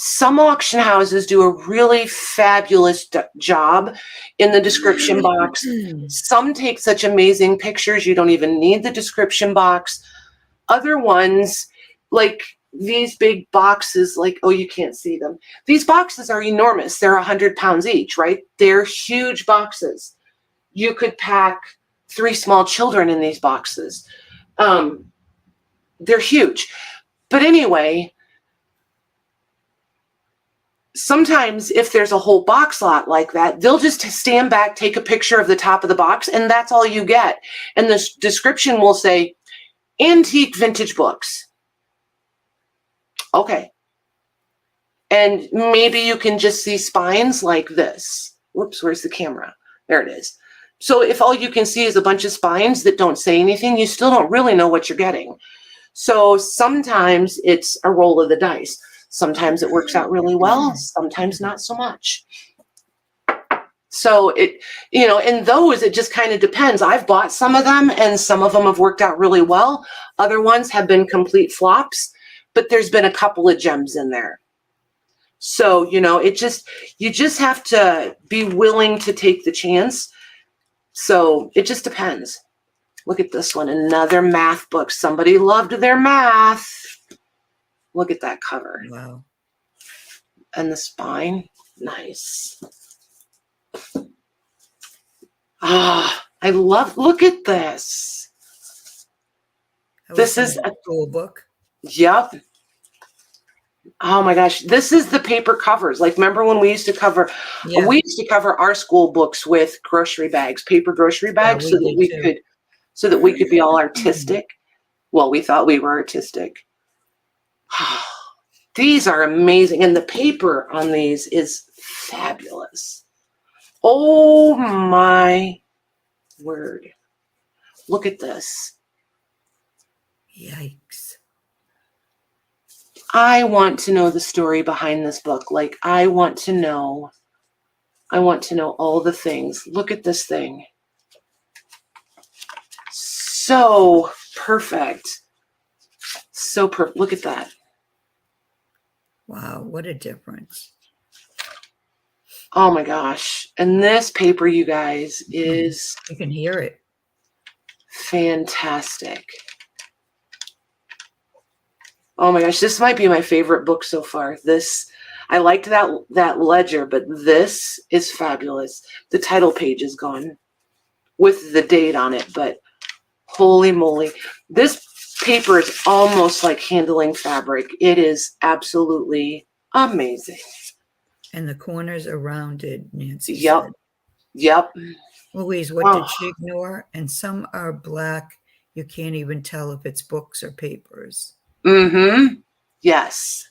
Some auction houses do a really fabulous job in the description box. Some take such amazing pictures, you don't even need the description box. Other ones, like these big boxes, like, oh, you can't see them. These boxes are enormous. They're 100 pounds each, right? They're huge boxes. You could pack 3 small children in these boxes. They're huge. But anyway, sometimes if there's a whole box lot like that, they'll just stand back, take a picture of the top of the box, and that's all you get. And the description will say, antique vintage books. Okay. And maybe you can just see spines like this. Whoops, where's the camera? There it is. So if all you can see is a bunch of spines that don't say anything, you still don't really know what you're getting. So sometimes it's a roll of the dice. Sometimes it works out really well, sometimes not so much. So it, in those, it just kind of depends. I've bought some of them and some of them have worked out really well. Other ones have been complete flops, but there's been a couple of gems in there. So, you just have to be willing to take the chance. So it just depends. Look at this one, another math book. Somebody loved their math. Look at that cover. Wow. And the spine, nice. Look at this. This is a cool book. Yep. Oh my gosh, this is the paper covers. Like, remember when we used to cover, we used to cover our school books with grocery bags, paper grocery bags, so that we could be all artistic. Well, we thought we were artistic. These are amazing. And the paper on these is fabulous. Oh my word. Look at this. Yikes. I want to know the story behind this book. Like, I want to know all the things. Look at this thing. So perfect. So perfect. Look at that. Wow, what a difference. Oh my gosh. And this paper, you guys, is... You can hear it. Fantastic. Oh my gosh, this might be my favorite book so far. I liked that ledger, but this is fabulous. The title page is gone with the date on it, but holy moly. This paper is almost like handling fabric. It is absolutely amazing. And the corners are rounded, Nancy Yep. said. Yep. Louise, what did she ignore? And some are black. You can't even tell if it's books or papers. Mm-hmm. Yes.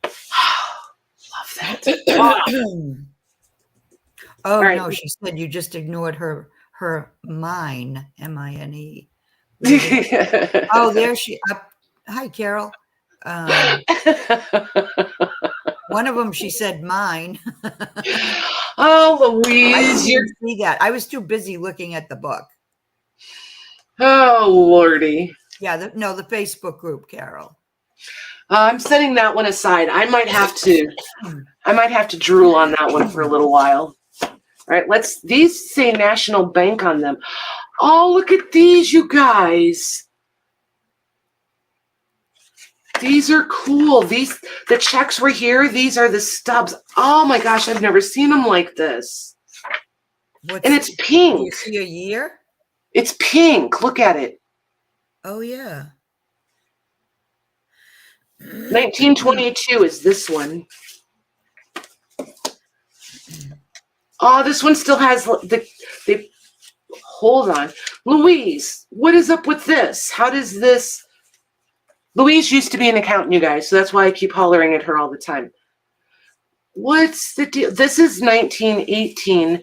Love that. Oh, right. No, she said you just ignored her mine, M-I-N-E. Oh, there she up. Hi, Carol. One of them, she said mine. Oh, Louise. I didn't see that. I was too busy looking at the book. Oh, Lordy. Yeah, the Facebook group, Carol. I'm setting that one aside. I might have to drool on that one for a little while. All right, these say National Bank on them. Oh, look at these, you guys. These are cool. The checks were here. These are the stubs. Oh my gosh, I've never seen them like this. And it's pink. Do you see a year? It's pink. Look at it. Oh, yeah. 1922 is this one. Oh, this one still has hold on. Louise, what is up with this? How does this... Louise used to be an accountant, you guys, so that's why I keep hollering at her all the time. What's the deal? This is 1918. All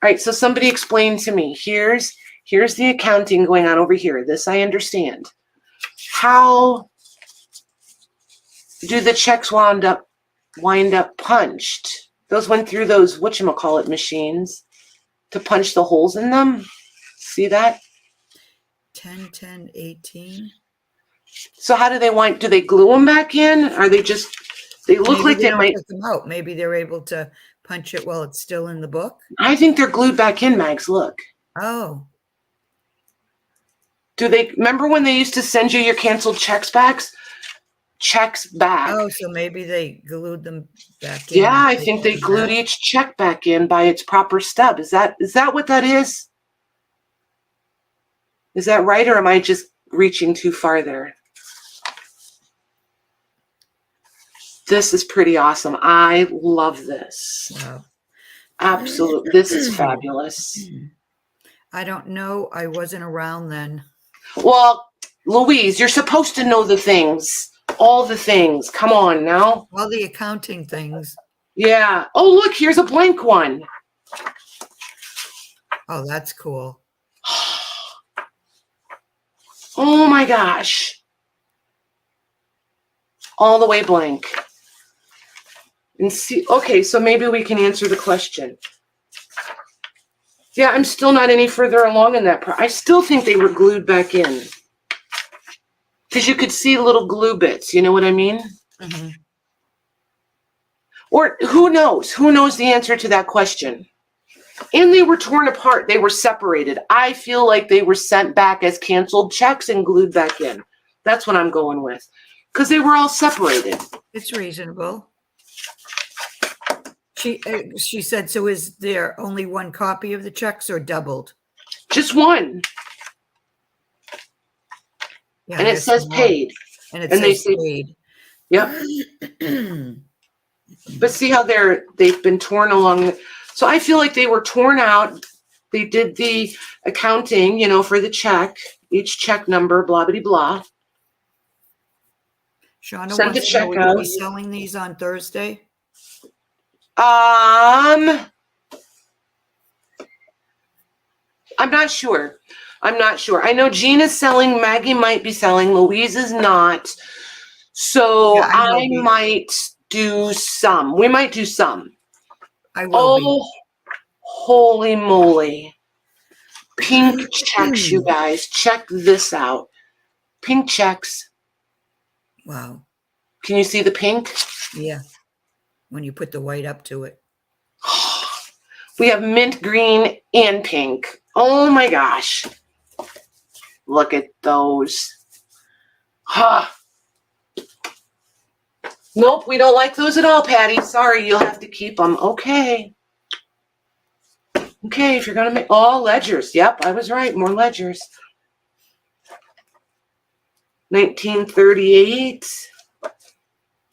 right, so somebody explain to me. Here's the accounting going on over here. This I understand. How do the checks wind up punched? Those went through those whatchamacallit machines to punch the holes in them. See that? 10, 10, 18. So how do they glue them back in? Are they look like they might take them out. Maybe they're able to punch it while it's still in the book. I think they're glued back in, Mags. Look. Oh. Do they remember when they used to send you your canceled checks back? Oh, so maybe they glued them back in. Yeah, I think they glued each check back in by its proper stub. Is that what that is? Is that right, or am I just reaching too far there? This is pretty awesome. I love this. Wow. Absolutely. This is fabulous. I don't know. I wasn't around then. Well, Louise, you're supposed to know the things. All the things. Come on now. All the accounting things. Yeah. Oh, look, here's a blank one. Oh, that's cool. Oh my gosh. All the way blank. And see, okay, so maybe we can answer the question. Yeah, I'm still not any further along in that. I still think they were glued back in. Because you could see little glue bits, you know what I mean? Mm-hmm. Or who knows? Who knows the answer to that question? And they were torn apart. They were separated. I feel like they were sent back as canceled checks and glued back in. That's what I'm going with. Because they were all separated. It's reasonable. She said, so is there only one copy of the checks or doubled? Just one. Yeah, and it says paid. And it and says they say paid. Yep. But see how they've been torn along. So I feel like they were torn out. They did the accounting, you know, for the check, each check number, blah, blah, blah. Shauna Send the wants to know, check will you out. be selling these on Thursday? I'm not sure. I know Gina's selling, Maggie might be selling, Louise is not. So Yeah, I might do some. We might do some. I will be. Holy moly. Pink checks, you guys. Check this out. Pink checks. Wow. Can you see the pink? Yeah. When you put the white up to it. We have mint green and pink. Oh my gosh. Look at those. Huh. Nope, we don't like those at all, Patty. Sorry, you'll have to keep them. Okay. Okay, if you're going to make all ledgers. Yep, I was right. More ledgers. 1938,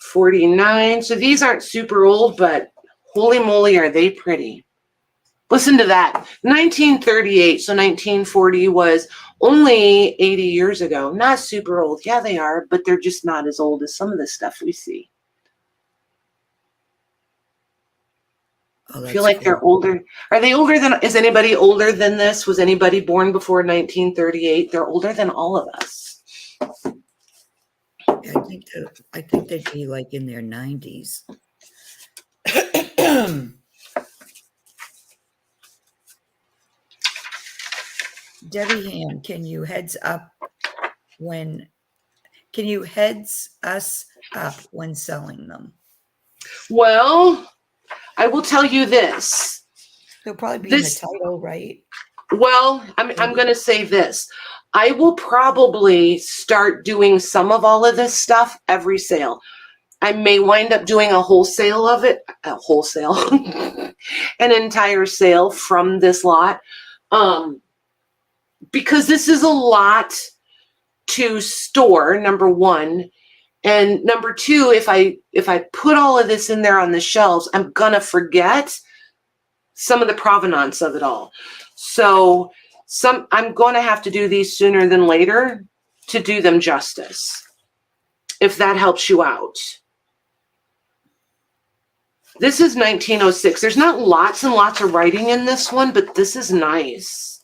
49. So these aren't super old, but holy moly, are they pretty. Listen to that. 1938, so 1940 was only 80 years ago. Not super old. Yeah, they are, but they're just not as old as some of the stuff we see. Oh, I feel like they're older. Are they older than, is anybody older than this? Was anybody born before 1938? They're older than all of us. Yeah, I think they'd be like in their 90s. Debbie Hand, can you heads us up when selling them? Well, I will tell you this. They'll probably be in the title, right? Well, I'm going to say this. I will probably start doing some of all of this stuff every sale. I may wind up doing a wholesale of it, an entire sale from this lot. Because this is a lot to store, number one. And number two, if I put all of this in there on the shelves, I'm gonna forget some of the provenance of it all. So I'm going to have to do these sooner than later to do them justice, if that helps you out. This is 1906. There's not lots and lots of writing in this one, but this is nice.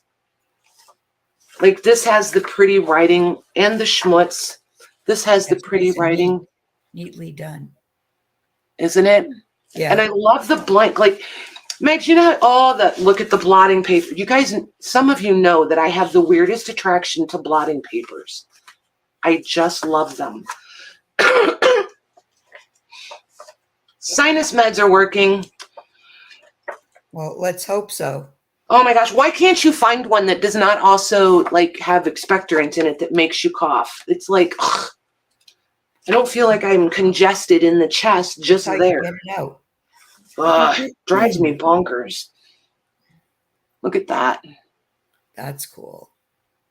Like this has the pretty writing and the schmutz. This has the pretty writing. Neatly done. Isn't it? Yeah. And I love the blank. Like, Megs, you know, look at the blotting paper. You guys, some of you know that I have the weirdest attraction to blotting papers. I just love them. Sinus meds are working. Well, let's hope so. Oh my gosh, why can't you find one that does not also like have expectorant in it that makes you cough? It's like, ugh. I don't feel like I'm congested in the chest just there. Get it out. Drives me bonkers. Look at that. That's cool.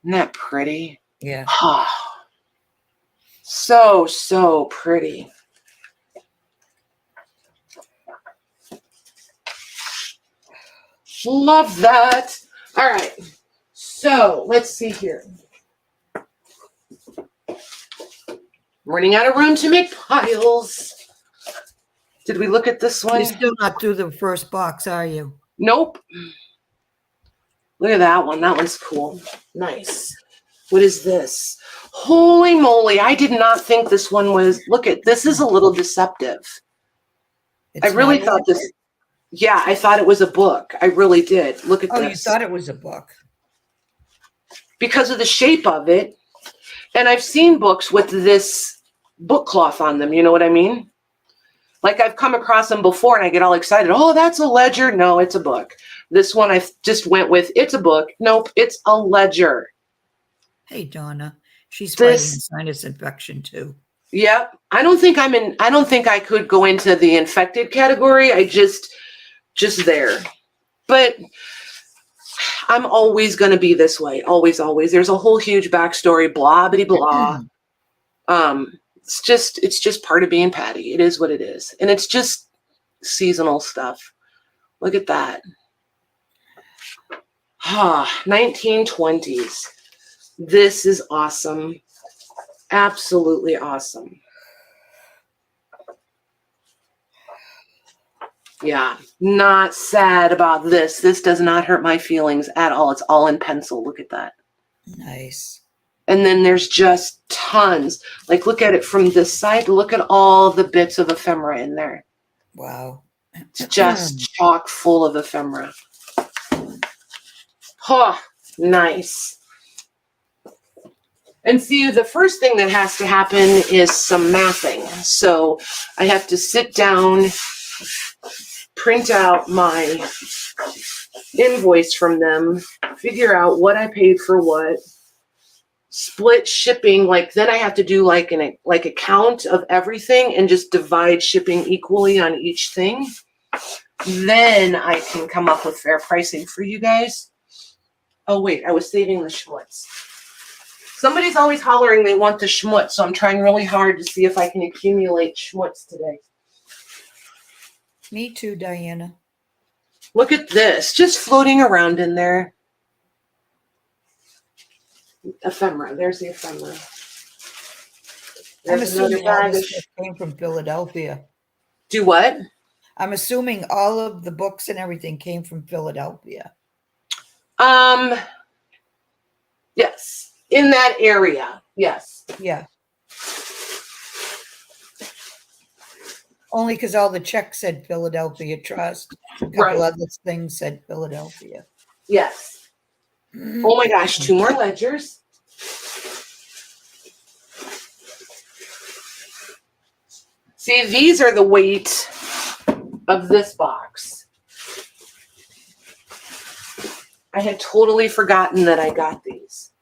Isn't that pretty? Yeah. So pretty. Love that. All right. So let's see here. Running out of room to make piles. Did we look at this one? You're still not through the first box, are you? Nope. Look at that one. That one's cool. Nice. What is this? Holy moly. I did not think this one was, look at, this is a little deceptive. I really thought this, yeah, I thought it was a book. I really did. Look at this. Oh, you thought it was a book. Because of the shape of it. And I've seen books with this book cloth on them. You know what I mean? Like I've come across them before and I get all excited. Oh, that's a ledger. No, it's a book. This one I just went with, it's a book. Nope, it's a ledger. Hey, Donna. She's fighting sinus infection too. Yep. I don't think I could go into the infected category. I just there. But I'm always going to be this way. Always, always. There's a whole huge backstory, blah, bitty, blah. It's just part of being Patty. It is what it is. And it's just seasonal stuff. Look at that. 1920s. This is awesome. Absolutely awesome. Yeah, not sad about this. This does not hurt my feelings at all. It's all in pencil. Look at that. Nice. And then there's just tons. Like, look at it from this side. Look at all the bits of ephemera in there. Wow. It's just chock full of ephemera. Oh, nice. And see, the first thing that has to happen is some mathing. So I have to sit down, print out my invoice from them, figure out what I paid for what, split shipping. Like then I have to do like a count of everything and just divide shipping equally on each thing. Then I can come up with fair pricing for you guys. Oh wait, I was saving the schmutz. Somebody's always hollering they want the schmutz, so I'm trying really hard to see if I can accumulate schmutz today. Me too, Diana. Look at this, just floating around in there. Ephemera, there's the ephemera. I'm assuming all this stuff came from Philadelphia. Do what? I'm assuming all of the books and everything came from Philadelphia. Yes. In that area, yes. Yeah. Only because all the checks said Philadelphia Trust. A couple other things said Philadelphia. Yes. Oh my gosh, 2 more ledgers. See, these are the weight of this box. I had totally forgotten that I got these.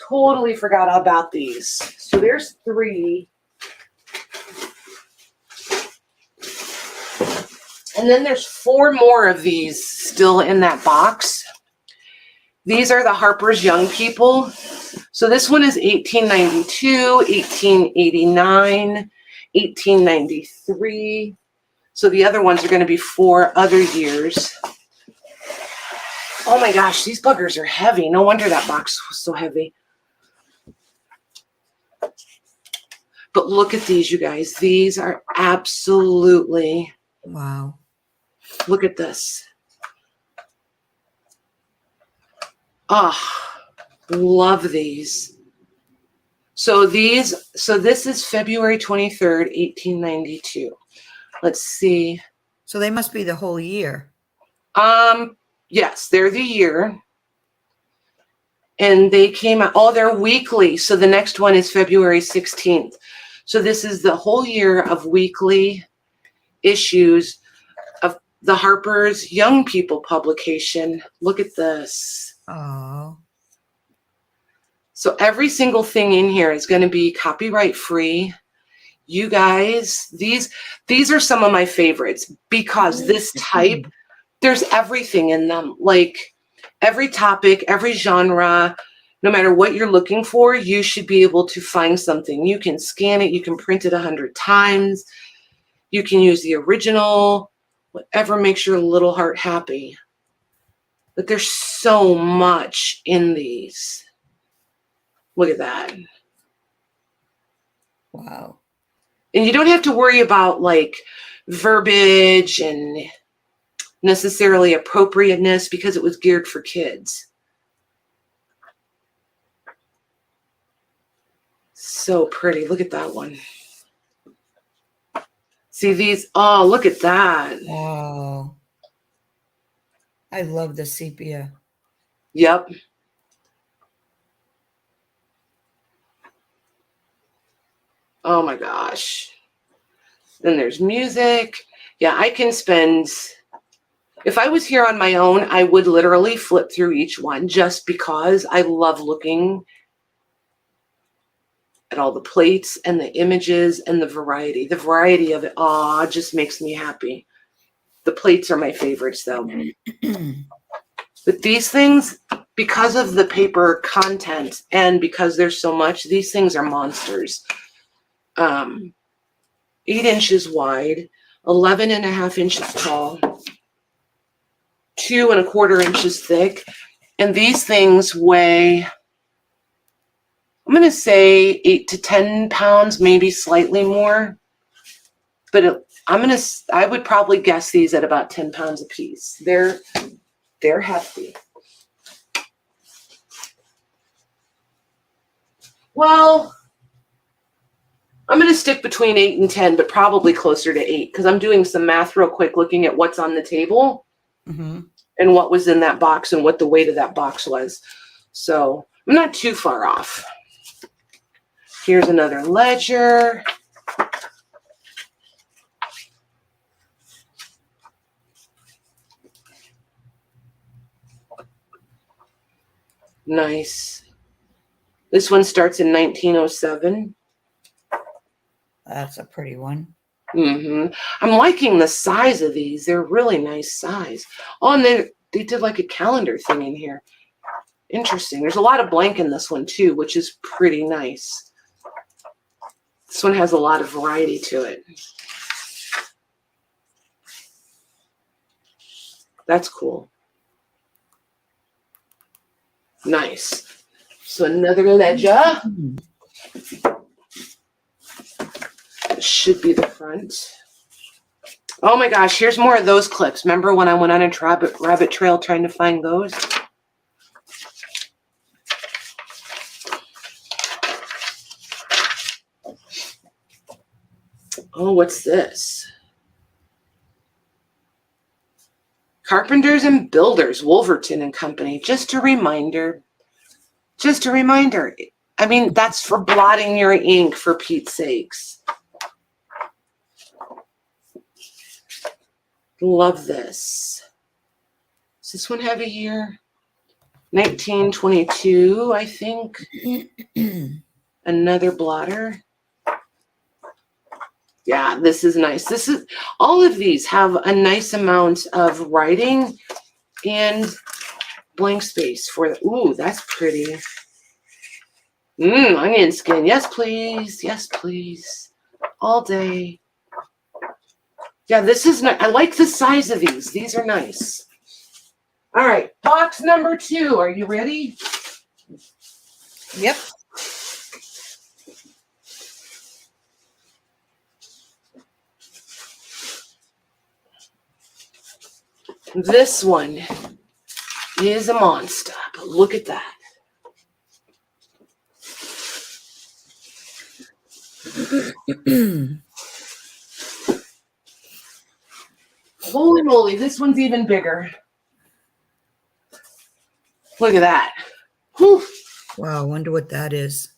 Totally forgot about these. So there's 3. And then there's 4 more of these still in that box. These are the Harper's Young People. So this one is 1892, 1889, 1893. So the other ones are going to be 4 other years. Oh my gosh, these buggers are heavy. No wonder that box was so heavy. But look at these, you guys. These are absolutely... Wow. Look at this. Oh, love these. So this is February 23rd, 1892. Let's see. So they must be the whole year. Yes, they're the year. And they came out, oh, they're weekly. So the next one is February 16th. So this is the whole year of weekly issues of the Harper's Young People publication. Look at this. Oh. So every single thing in here is going to be copyright free. You guys, these are some of my favorites because this type, there's everything in them. Like every topic, every genre, no matter what you're looking for, you should be able to find something. You can scan it. You can print it 100 times. You can use the original, whatever makes your little heart happy. But there's so much in these. Look at that. Wow. And you don't have to worry about like verbiage and necessarily appropriateness because it was geared for kids. So pretty. Look at that one. See these? Oh, look at that. Wow. I love the sepia. Yep. Oh my gosh. Then there's music. Yeah, I can spend, if I was here on my own, I would literally flip through each one just because I love looking at all the plates and the images and the variety. The variety of it, just makes me happy. The plates are my favorites though. But these things, because of the paper content and because there's so much, these things are monsters. 8 inches wide, 11.5 inches tall, 2 1/4 inches thick. And these things weigh, I'm going to say 8 to 10 pounds, maybe slightly more. But I would probably guess these at about 10 pounds a piece. They're hefty. Well, I'm going to stick between 8 and 10, but probably closer to 8 because I'm doing some math real quick, looking at what's on the table and what was in that box and what the weight of that box was. So I'm not too far off. Here's another ledger. Nice. This one starts in 1907. That's a pretty one. I'm liking the size of these. They're really nice size. Oh, and they did like a calendar thing in here. Interesting. There's a lot of blank in this one too, which is pretty nice. This one has a lot of variety to it. That's cool. Nice. So another ledger. Should be the front. Oh my gosh, here's more of those clips. Remember when I went on a rabbit trail trying to find those? Oh, what's this? Carpenters and Builders, Wolverton and Company. Just a reminder. Just a reminder. I mean, that's for blotting your ink, for Pete's sakes. Love this. Does this one have a year? 1922, I think. Another blotter. Yeah, this is nice. All of these have a nice amount of writing and blank space for the, ooh, that's pretty. Onion skin. Yes, please. Yes, please. All day. Yeah, this is nice. I like the size of these. These are nice. All right, box number 2. Are you ready? Yep. This one is a monster, but look at that. Holy moly, this one's even bigger. Look at that. Whew. Wow, I wonder what that is.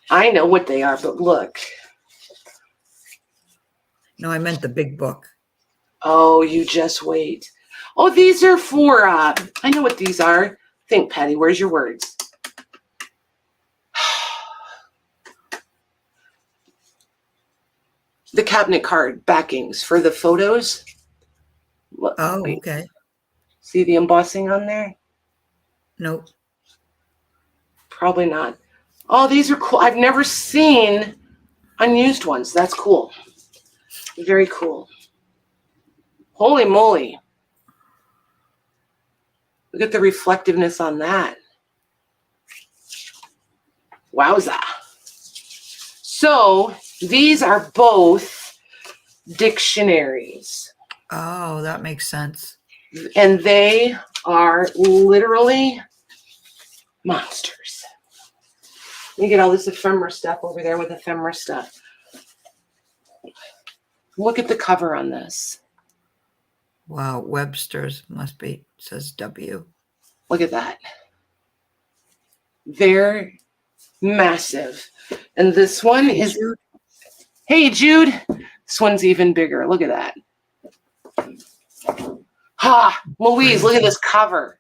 I know what they are, but look. No, I meant the big book. Oh, you just wait. Oh, these are for, I know what these are. Think, Patty, where's your words? The cabinet card backings for the photos. Oh, wait. okay. See the embossing on there? Nope. Probably not. Oh, these are cool. I've never seen unused ones. That's cool. Very cool. Holy moly. Look at the reflectiveness on that. Wowza. So these are both dictionaries. Oh, that makes sense. And they are literally monsters. You get all this ephemera stuff over there with ephemera stuff. Look at the cover on this. Wow, Webster's must be, says W. Look at that. They're massive. And this one is, Jude. hey, Jude. This one's even bigger. Look at that. Ha, Louise, look at this cover.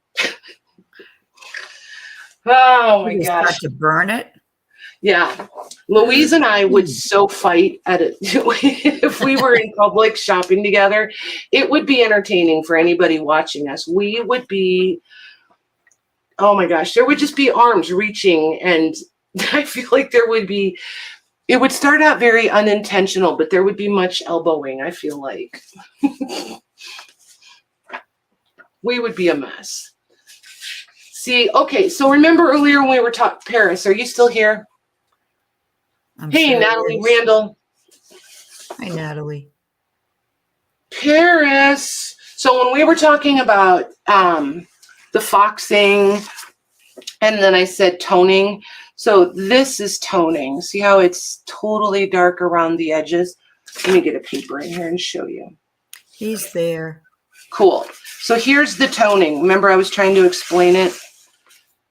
Oh my gosh. Start to burn it? Yeah. Louise and I would so fight at it. If we were in public shopping together, it would be entertaining for anybody watching us. We would be, oh my gosh, there would just be arms reaching, and I feel like there would be, it would start out very unintentional, but there would be much elbowing, I feel like. We would be a mess. See, okay, so remember earlier when we were talking, Paris, are you still here? Hey, sure Natalie Randall. Hi, Natalie. Paris. So when we were talking about the foxing, and then I said toning. So this is toning. See how it's totally dark around the edges? Let me get a paper in here and show you. He's there. Cool. So here's the toning. Remember I was trying to explain it?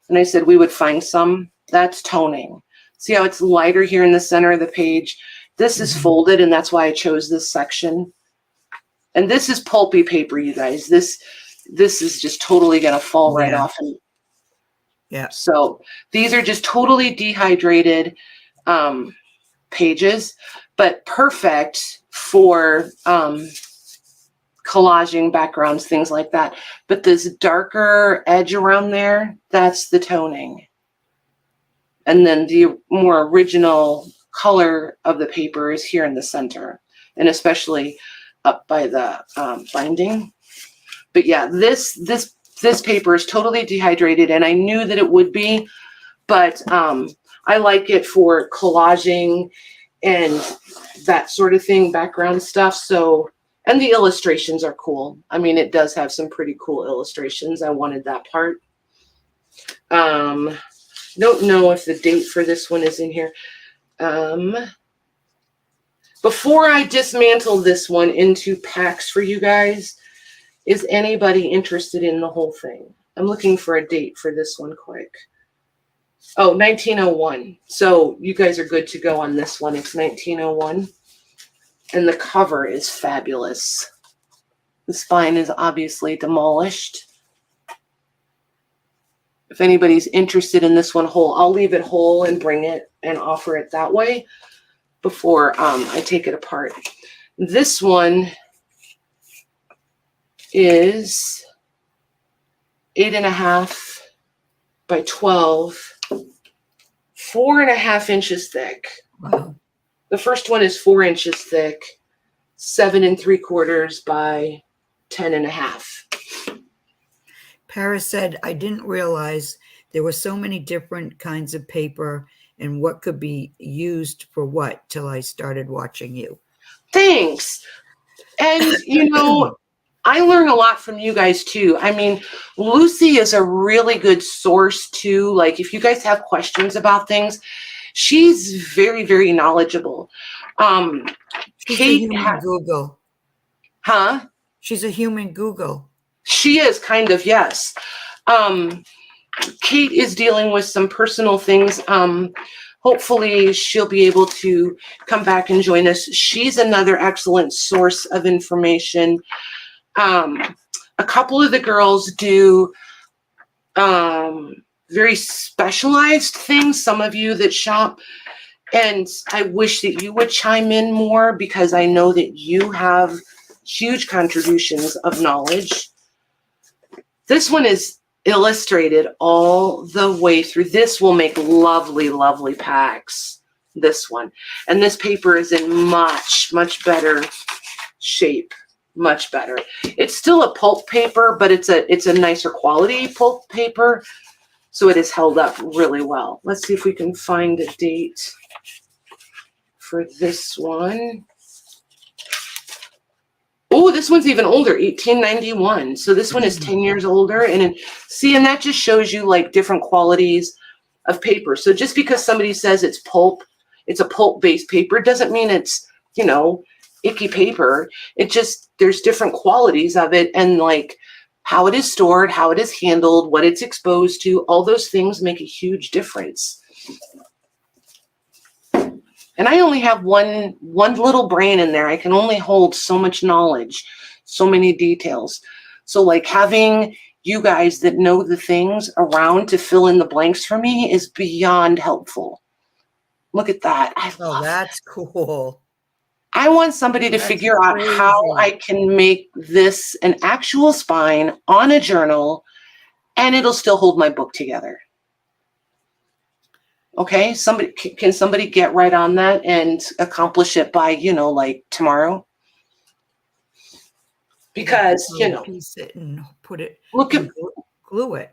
And I said we would find some. That's toning. See how it's lighter here in the center of the page? This is folded, and that's why I chose this section. And this is pulpy paper, you guys. This is just totally going to fall right off. And yeah. So these are just totally dehydrated pages, but perfect for collaging backgrounds, things like that. But this darker edge around there, that's the toning. And then the more original color of the paper is here in the center, and especially up by the binding. But yeah, this paper is totally dehydrated, and I knew that it would be, but I like it for collaging and that sort of thing, background stuff. So, and the illustrations are cool. I mean, it does have some pretty cool illustrations. I wanted that part. Don't know if the date for this one is in here. Before I dismantle this one into packs for you guys, is anybody interested in the whole thing? I'm looking for a date for this one quick. Oh, 1901. So you guys are good to go on this one. It's 1901. And the cover is fabulous. The spine is obviously demolished. If anybody's interested in this one whole, I'll leave it whole and bring it and offer it that way before I take it apart. This one is 8.5 by 12, 4.5 inches thick. Wow. The first one is 4 inches thick, 7.75 by 10.5. Paris said, I didn't realize there were so many different kinds of paper and what could be used for what till I started watching you. Thanks. And, you know, I learn a lot from you guys too. I mean, Lucy is a really good source too. Like if you guys have questions about things, she's very, very knowledgeable. She's Kate a human Google. Huh? She's a human Google. She is kind of, yes. Kate is dealing with some personal things. Hopefully she'll be able to come back and join us. She's another excellent source of information. A couple of the girls do very specialized things, some of you that shop, and I wish that you would chime in more because I know that you have huge contributions of knowledge. This one is illustrated all the way through. This will make lovely, lovely packs. this one. And this paper is in much, much better shape. Much better. It's still a pulp paper, but it's a nicer quality pulp paper. So it is held up really well. Let's see if we can find a date for this one. Oh, this one's even older, 1891. So this one is 10 years older. And that just shows you like different qualities of paper. So just because somebody says it's pulp, it's a pulp-based paper, doesn't mean it's, icky paper. It just, there's different qualities of it, and like how it is stored, how it is handled, what it's exposed to, all those things make a huge difference. And I only have one little brain in there. I can only hold so much knowledge, so many details. So like having you guys that know the things around to fill in the blanks for me is beyond helpful. Look at that. That's cool. I want somebody to figure out how I can make this an actual spine on a journal, and it'll still hold my book together. Okay, can somebody get right on that and accomplish it by, like tomorrow? Because, piece it and put it, glue it.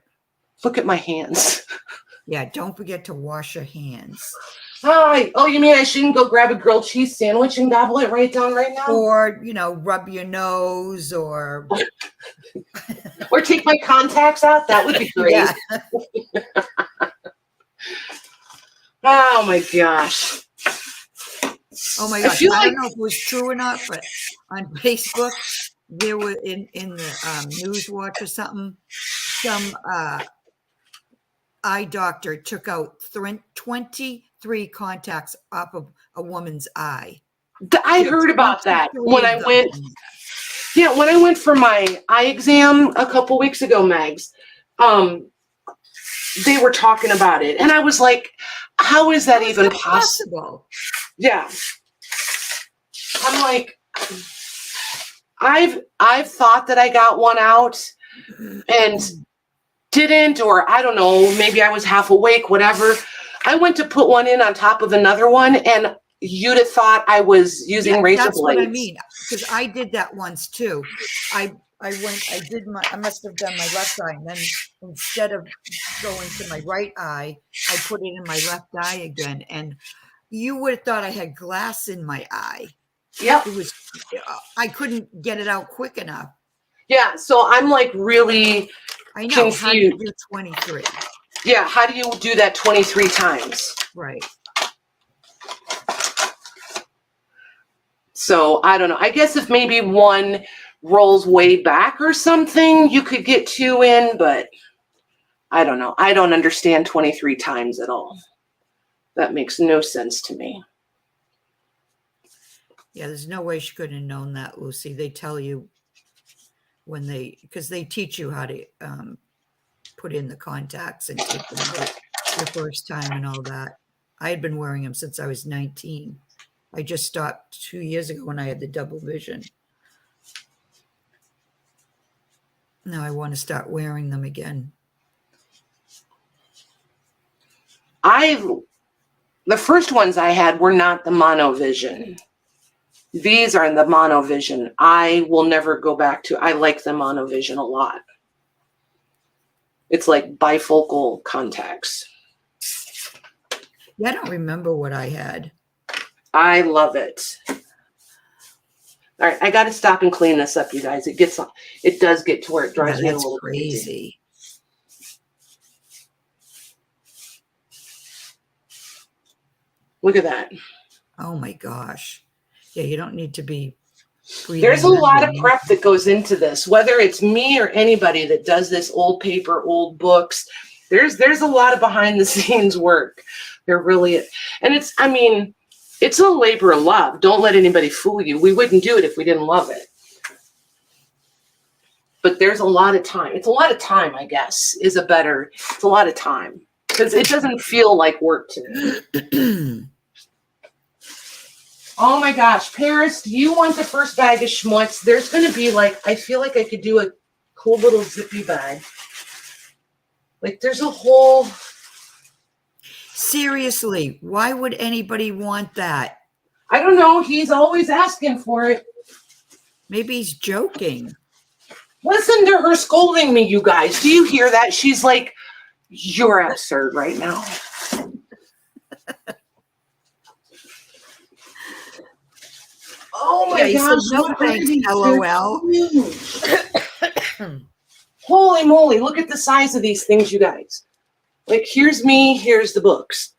Look at my hands. Yeah, don't forget to wash your hands. Oh, you mean I shouldn't go grab a grilled cheese sandwich and gobble it right down right now? Or, rub your nose or... or take my contacts out? That would be great. Yeah. Oh, my gosh. Oh, my gosh. I don't know if it was true or not, but on Facebook, there were in the News Watch or something, some eye doctor took out 23 contacts off of a woman's eye. I heard about that when I went. Yeah, when I went for my eye exam a couple weeks ago, Megs, they were talking about it, and I was like, "How is that even possible?" Yeah, I'm like, I've thought that I got one out, and didn't, or I don't know, maybe I was half awake, whatever. I went to put one in on top of another one, and you'd have thought I was using razor blades. That's what I mean, because I did that once too. I must have done my left eye, and then instead of going to my right eye, I put it in my left eye again, and you would have thought I had glass in my eye. Yep. I couldn't get it out quick enough. Yeah, so I'm like really confused. How do you do 23? Yeah, how do you do that 23 times? Right. So I don't know. I guess if maybe one rolls way back or something, you could get 2 in, but I don't know. I don't understand 23 times at all. That makes no sense to me. Yeah, there's no way she could have known that, Lucy. They tell you because they teach you how to put in the contacts and take them out the first time and all that. I had been wearing them since I was 19. I just stopped 2 years ago when I had the double vision. Now I want to start wearing them again. The first ones I had were not the monovision. These are the monovision. I will never go back to. I like the monovision a lot. It's like bifocal contacts. Yeah, I don't remember what I had. I love it. All right, I got to stop and clean this up, you guys. It does get to where it drives me a little crazy. Look at that. Oh my gosh. Yeah, you don't need to be. There's a lot of prep that goes into this, whether it's me or anybody that does this old paper, old books. There's a lot of behind the scenes work. There really is. And it's a labor of love. Don't let anybody fool you. We wouldn't do it if we didn't love it. But there's a lot of time. It's a lot of time, I guess, it's a lot of time. Because it doesn't feel like work to me. Oh my gosh, Paris, do you want the first bag of schmutz? There's going to be I feel like I could do a cool little zippy bag. There's a whole. Seriously, why would anybody want that? I don't know. He's always asking for it. Maybe he's joking. Listen to her scolding me, you guys. Do you hear that? She's like, you're absurd right now. Oh my gosh. Said, no thanks, LOL. Holy moly, look at the size of these things, you guys. Like, here's me, here's the books.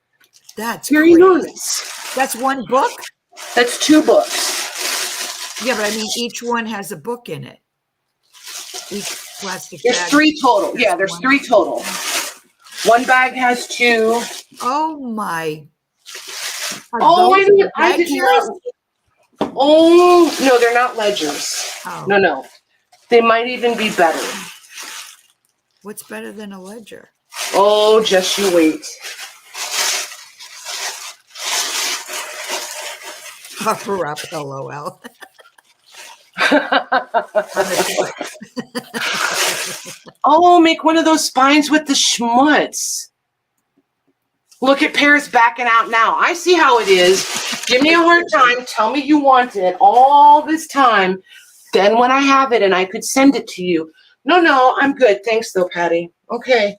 That's very enormous. That's one book? That's 2 books. Yeah, but I mean, each one has a book in it. Each plastic There's bag. 3 total. Yeah, there's 3 total. One bag has 2. Oh my. Oh, I didn't know. Oh, no, they're not ledgers. Oh. No. They might even be better. What's better than a ledger? Oh, just you wait. Cover up, LOL. Oh, make one of those spines with the schmutz. Look at Paris backing out now. I see how it is. Give me a hard time. Tell me you want it all this time. Then when I have it and I could send it to you. No, I'm good. Thanks though, Patty. Okay.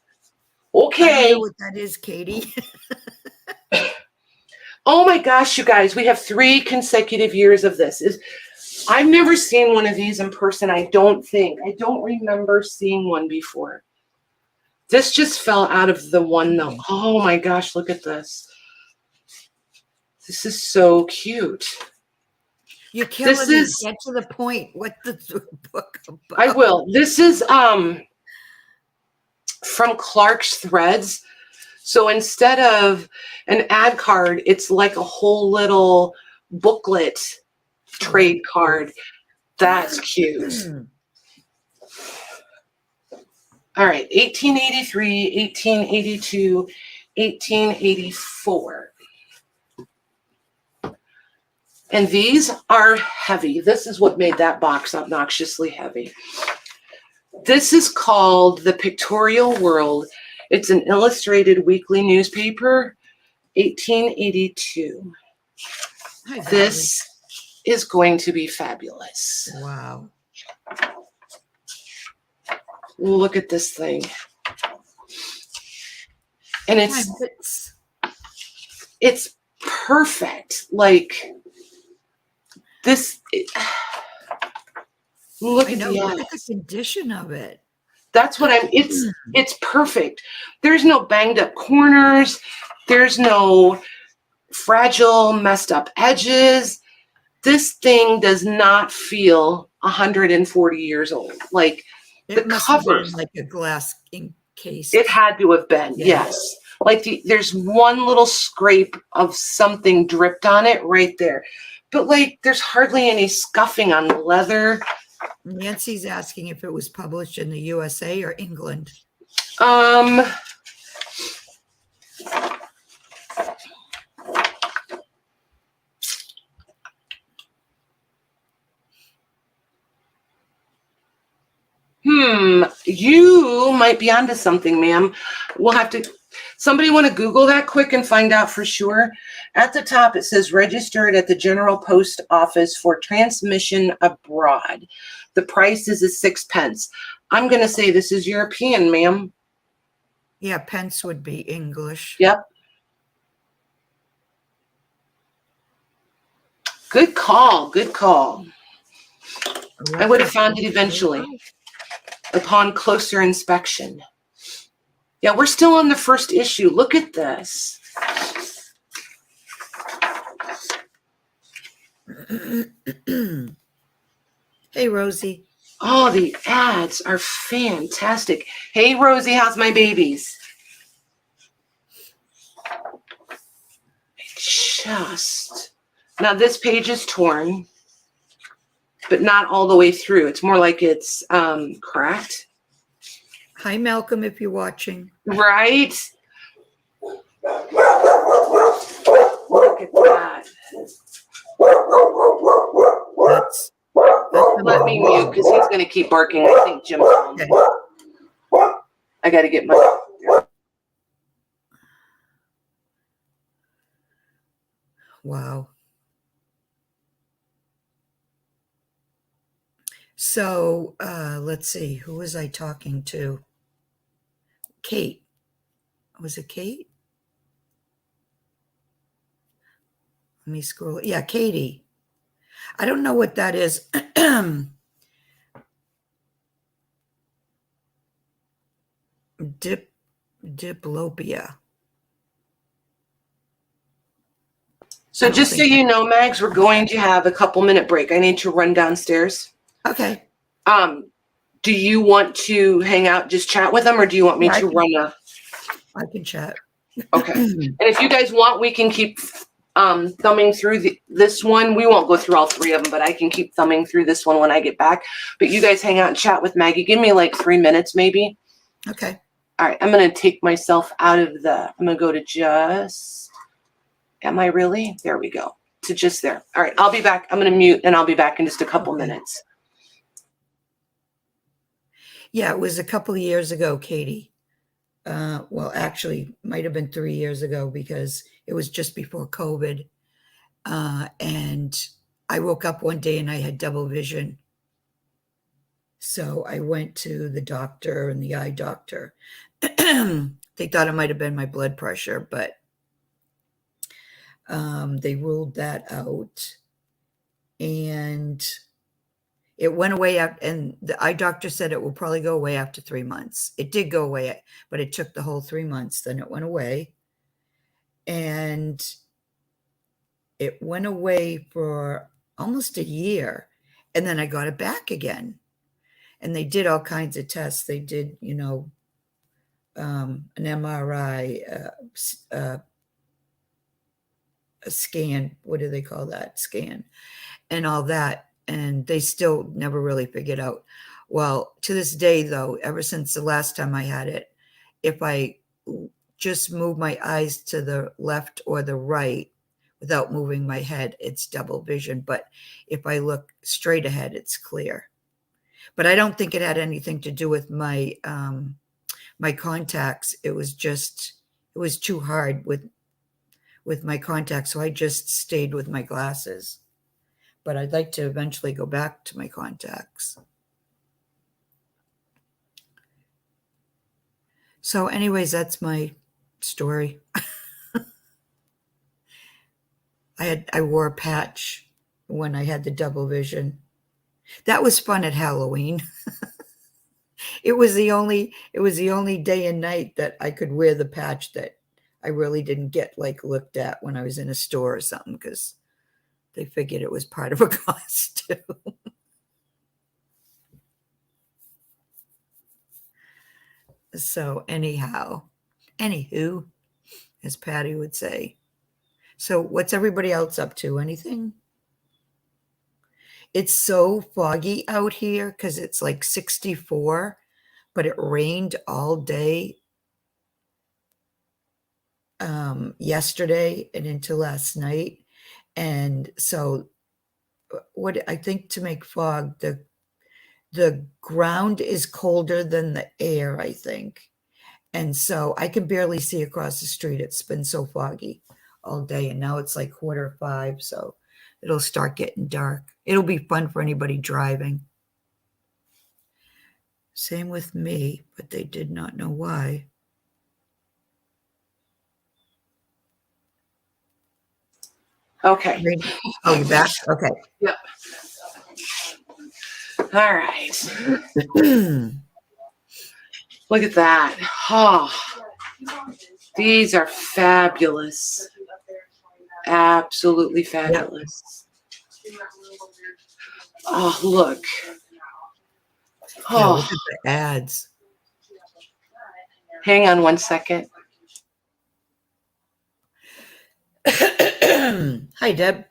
I don't know what that is, Katie. Oh my gosh, you guys, we have 3 consecutive years of this. I've never seen one of these in person, I don't think. I don't remember seeing one before. This just fell out of the one though. Oh my gosh, look at this. This is so cute. You're killing me. Get to the point. What's the book about? I will. This is from Clark's Threads. So instead of an ad card, it's like a whole little booklet trade card. That's cute. All right, 1883, 1882, 1884. And these are heavy. This is what made that box obnoxiously heavy. This is called The Pictorial World. It's an illustrated weekly newspaper, 1882. This is going to be fabulous. Wow. Look at this thing. And it's perfect. Like this. Look at the condition of it. That's what it's perfect. There's no banged up corners. There's no fragile, messed up edges. This thing does not feel 140 years old. Like the covers, like a glass encased. It had to have been, yes. Like there's one little scrape of something dripped on it right there. But like there's hardly any scuffing on the leather. Nancy's asking if it was published in the USA or England. You might be onto something, ma'am. We'll have to, somebody want to Google that quick and find out for sure. At the top, it says registered at the General Post Office for transmission abroad. The price is 6 pence. I'm going to say this is European, ma'am. Yeah, pence would be English. Yep. Good call. Good call. I would have found it eventually upon closer inspection. Yeah, we're still on the first issue. Look at this. Hey, Rosie. Oh, the ads are fantastic. Hey, Rosie, how's my babies? Now this page is torn, but not all the way through. It's more like it's cracked. Hi, Malcolm, if you're watching. Right? Look at that. Let me mute because he's going to keep barking. I think Jim's home. Okay. I got to get my... Wow. So let's see, who was I talking to? Kate. Was it Kate? Let me scroll. Yeah, Katie. I don't know what that is. Diplopia. So just so you know, Mags, we're going to have a couple-minute break. I need to run downstairs. Okay. Do you want to hang out, just chat with them, or do you want me to run a... I can chat. Okay. And if you guys want, we can keep thumbing through this one. We won't go through all three of them, but I can keep thumbing through this one when I get back. But you guys hang out and chat with Maggie. Give me like 3 minutes maybe. Okay. All right. I'm going to take myself out of I'm going to go to just... Am I really? There we go. To just there. All right. I'll be back. I'm going to mute and I'll be back in just a couple minutes. Yeah, it was a couple of years ago, Katie. Well, actually, might have been 3 years ago because it was just before COVID. And I woke up one day and I had double vision. So I went to the doctor and the eye doctor. They thought it might have been my blood pressure, but they ruled that out. And it went away and the eye doctor said it will probably go away after 3 months. It did go away, but it took the whole 3 months. Then it went away. And it went away for almost a year. And then I got it back again. And they did all kinds of tests. They did, an MRI, a scan. What do they call that? Scan and all that. And they still never really figured out. Well, to this day, though, ever since the last time I had it, if I just move my eyes to the left or the right without moving my head, it's double vision. But if I look straight ahead, it's clear. But I don't think it had anything to do with my my contacts. It was too hard with my contacts, so I just stayed with my glasses. But I'd like to eventually go back to my contacts. So anyways, that's my story. I wore a patch when I had the double vision. That was fun at Halloween. It was the only day and night that I could wear the patch that I really didn't get looked at when I was in a store or something, because they figured it was part of a costume. So anywho, as Patty would say. So what's everybody else up to? Anything? It's so foggy out here because it's like 64, but it rained all day yesterday and into last night. And so what I think to make fog, the ground is colder than the air, I think. And so I can barely see across the street. It's been so foggy all day. And now it's like 4:45. So it'll start getting dark. It'll be fun for anybody driving. Same with me, but they did not know why. Okay. Oh, you're back? Okay. Yep. All right. Look at that. Oh, these are fabulous. Absolutely fabulous. Yep. Oh, look. Oh, yeah, look at the ads. Hang on one second. Hi, Deb.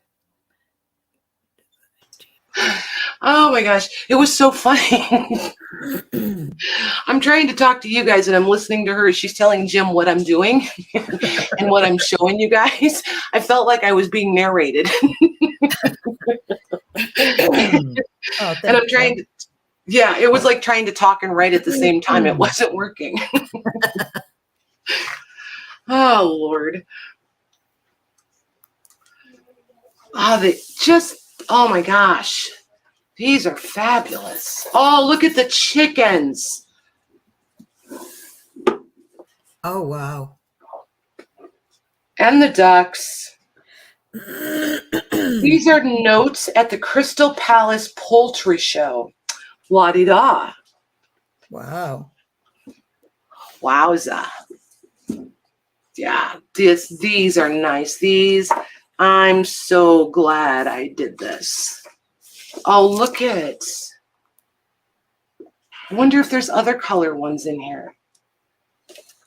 Oh my gosh, it was so funny. I'm trying to talk to you guys and I'm listening to her. She's telling Jim what I'm doing and what I'm showing you guys. I felt like I was being narrated. And I'm trying to, yeah, it was like trying to talk and write at the same time. It wasn't working. Oh, Lord. Oh, oh my gosh. These are fabulous. Oh, look at the chickens. Oh, wow. And the ducks. These are notes at the Crystal Palace Poultry Show. La-di-da. Wow. Wowza. Yeah, these are nice. I'm so glad I did this. Oh, look at it. I wonder if there's other color ones in here.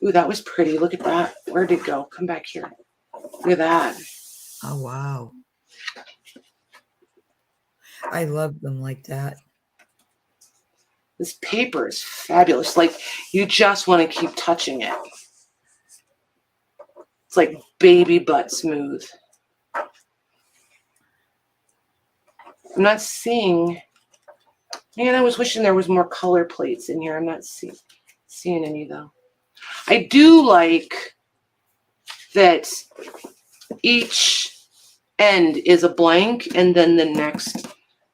Ooh, that was pretty. Look at that. Where'd it go? Come back here. Look at that. Oh, wow. I love them like that. This paper is fabulous. Like, you just want to keep touching it. It's like baby butt smooth. I'm not seeing. Man, I was wishing there was more color plates in here. I'm not seeing any, though. I do like that each end is a blank and then the next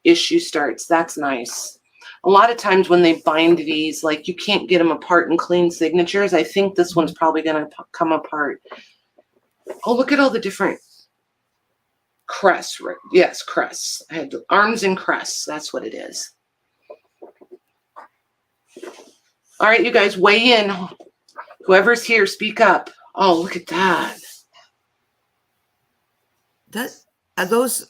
issue starts. That's nice. A lot of times when they bind these, like, you can't get them apart in clean signatures. I think this one's probably going to come apart. Oh, look at all the different crests. Right? Yes, crests. I had the arms and crests. That's what it is. All right, you guys, weigh in. Whoever's here, speak up. Oh, look at that. Are those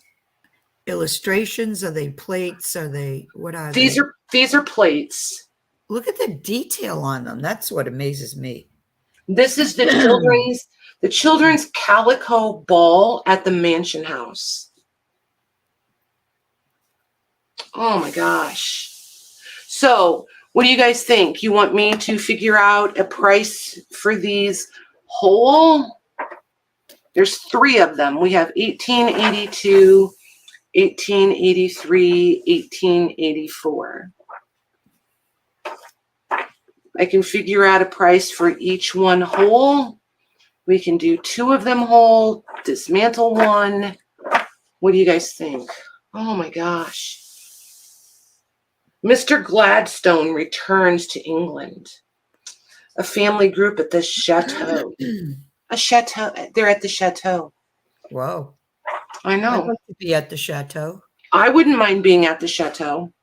illustrations? Are they plates? Are they, what are they? These are plates. Look at the detail on them. That's what amazes me. This is the children's calico ball at the Mansion House. Oh my gosh. So, what do you guys think? You want me to figure out a price for these whole? There's 3 of them. We have 1882, 1883, 1884. I can figure out a price for each one whole. We can do 2 of them whole, dismantle one. What do you guys think? Oh my gosh. Mr. Gladstone returns to England. A family group at the chateau. A chateau. They're at the chateau. Whoa. I know. I'd like to be at the chateau. I wouldn't mind being at the chateau.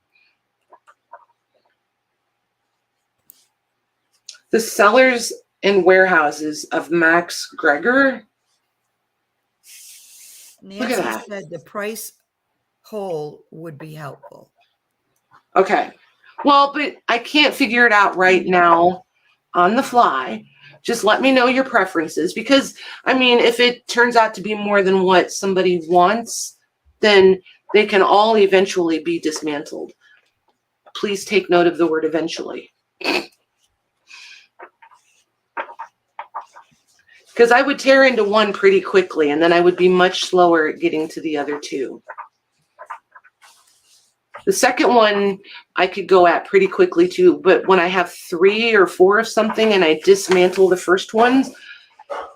The cellars and warehouses of Max Gregor. Nancy Look at that. said the price whole would be helpful. Okay. Well, but I can't figure it out right now on the fly. Just let me know your preferences because, I mean, if it turns out to be more than what somebody wants, then they can all eventually be dismantled. Please take note of the word eventually. Because I would tear into one pretty quickly, and then I would be much slower at getting to the other 2. The second one I could go at pretty quickly too, but when I have 3 or 4 of something and I dismantle the first ones,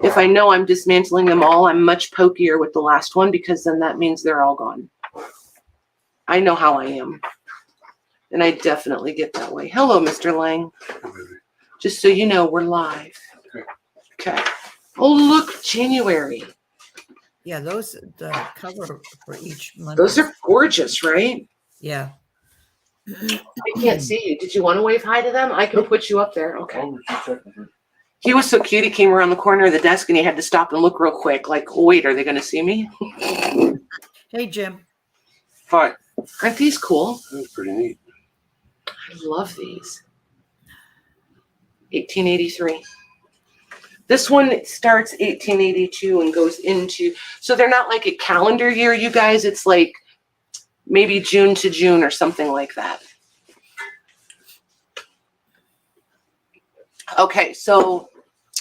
if I know I'm dismantling them all, I'm much pokier with the last one because then that means they're all gone. I know how I am. And I definitely get that way. Hello, Mr. Lang. Just so you know, we're live. Okay. Oh, look, January. Yeah, the cover for each month. Those are gorgeous, right? Yeah. I can't see you. Did you want to wave hi to them? I can put you up there. Okay. He was so cute. He came around the corner of the desk and he had to stop and look real quick. Like, wait, are they going to see me? Hey, Jim. Hi. Aren't these cool? That's pretty neat. I love these. 1883. This one starts 1882 and goes into, so they're not like a calendar year, you guys. It's like maybe June to June or something like that. Okay, so,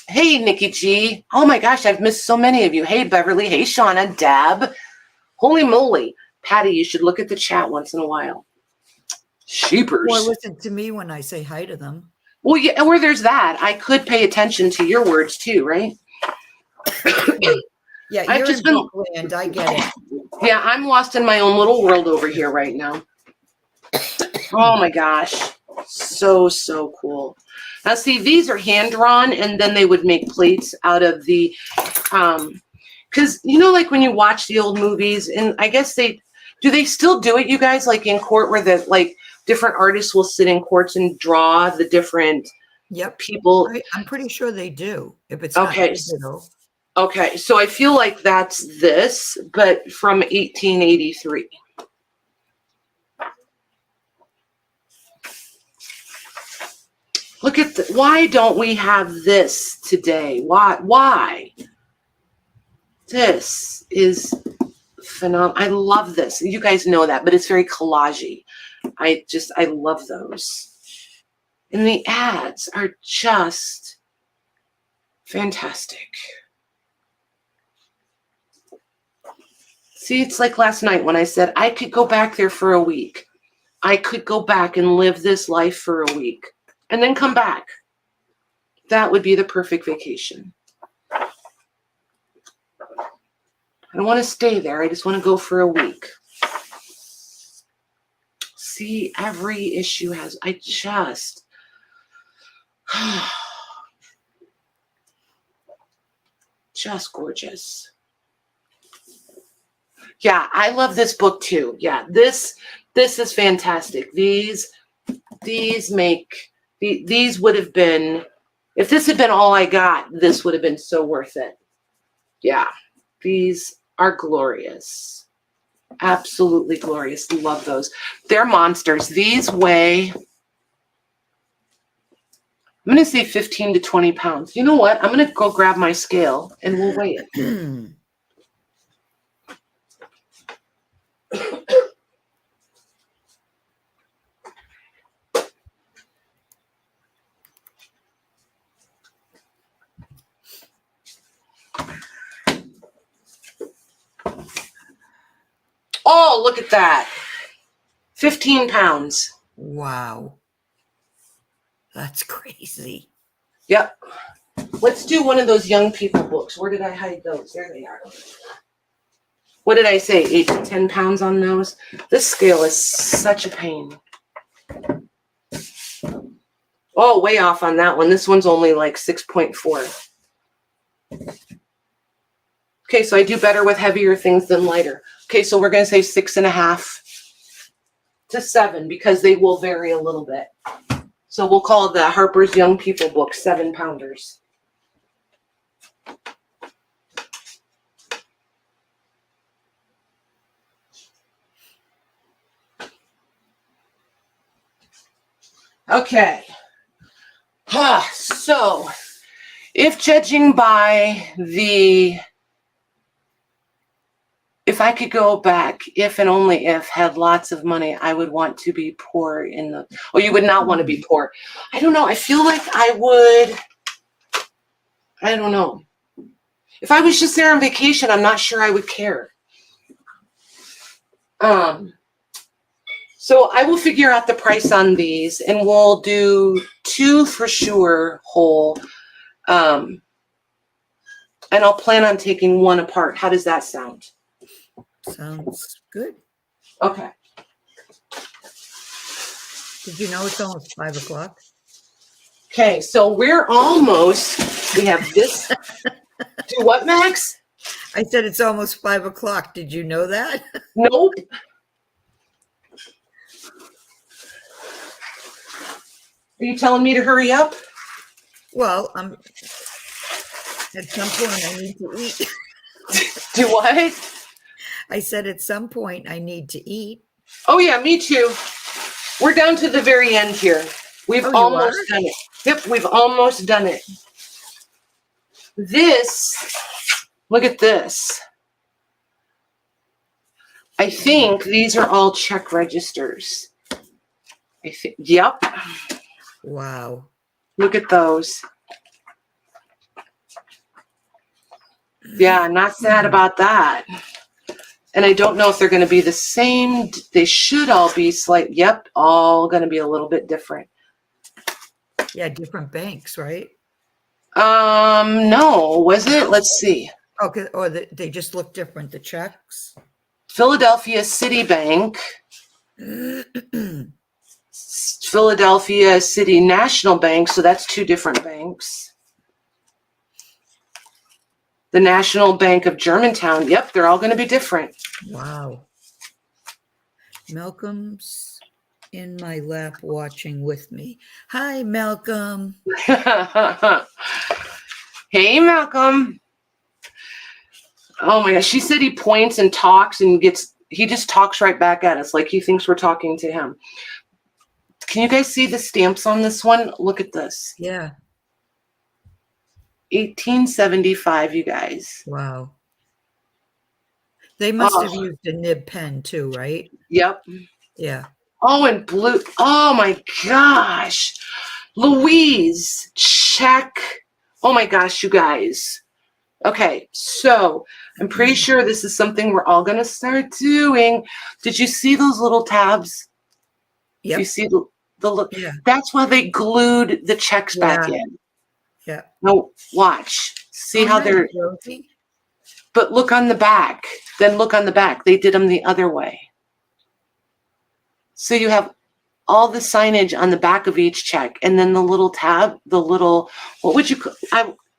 hey, Nikki G. Oh my gosh, I've missed so many of you. Hey, Beverly. Hey, Shauna. Dab. Holy moly. Patty, you should look at the chat once in a while. Sheepers. Well, listen to me when I say hi to them. Well, yeah, where there's that, I could pay attention to your words too, right? Yeah, I've you're just in been Bookland. I get it. Yeah, I'm lost in my own little world over here right now. Oh my gosh. So cool. Now see, these are hand drawn, and then they would make plates out of the, because like when you watch the old movies, and I guess they still do it, you guys, like in court, where the different artists will sit in courts and draw the different people. I'm pretty sure they do. If it's Okay. not digital. Okay, so I feel like that's this, but from 1883. Look at why don't we have this today? Why? This is phenomenal. I love this. You guys know that, but it's very collagey. I love those. And the ads are just fantastic. See, it's like last night when I said I could go back there for a week. I could go back and live this life for a week and then come back. That would be the perfect vacation. I don't want to stay there. I just want to go for a week. See, every issue has, just gorgeous. Yeah, I love this book too. Yeah, this is fantastic. These would have been, if this had been all I got, this would have been so worth it. Yeah, these are glorious. Absolutely glorious. Love those. They're monsters. These weigh, I'm going to say 15 to 20 pounds. You know what? I'm going to go grab my scale and we'll weigh it. Oh, look at that. 15 pounds. Wow. That's crazy. Yep. Let's do one of those young people books. Where did I hide those? There they are. What did I say? 8 to 10 pounds on those? This scale is such a pain. Oh, way off on that one. This one's only like 6.4. Okay, so I do better with heavier things than lighter. Okay, so we're going to say 6.5 to 7 because they will vary a little bit. So we'll call the Harper's Young People book 7-pounders. Okay. So if judging by if I could go back, if and only if had lots of money, I would want to be poor you would not want to be poor. I don't know. I feel like I would, I don't know. If I was just there on vacation, I'm not sure I would care. So I will figure out the price on these and we'll do 2 for sure whole. And I'll plan on taking 1 apart. How does that sound? Sounds good. Okay. Did you know it's almost 5 o'clock? Okay, so we have this. Do what, Max? I said it's almost 5 o'clock. Did you know that? Nope. Are you telling me to hurry up? Well, at some point I need to eat. Do what? I said at some point I need to eat. Oh yeah, me too. We're down to the very end here. We've almost done it. Yep, we've almost done it. Look at this. I think these are all check registers. Yep. Wow. Look at those. Yeah, I'm not sad about that. And I don't know if they're going to be the same. They should all be all going to be a little bit different. Yeah, different banks, right? No, was it? Let's see. Okay, or they just look different, the checks? Philadelphia City Bank, Philadelphia City National Bank, so that's two different banks. The National Bank of Germantown, yep, they're all going to be different. Wow. Malcolm's in my lap watching with me. Hi, Malcolm. Hey, Malcolm. Oh my gosh, she said he points and talks and he just talks right back at us like he thinks we're talking to him. Can you guys see the stamps on this one? Look at this. Yeah. 1875, you guys. Wow. They must have used a nib pen too, right? Yep. Yeah. Oh, and blue. Oh my gosh. Louise, check. Oh my gosh, you guys. Okay, so I'm pretty sure this is something we're all going to start doing. Did you see those little tabs? Yep. You see the look? Yeah. That's why they glued the checks back in. Yeah. No, watch. See how they're. Rosie? But look on the back. Then look on the back. They did them the other way. So you have all the signage on the back of each check, and then the little tab, the little, what would you,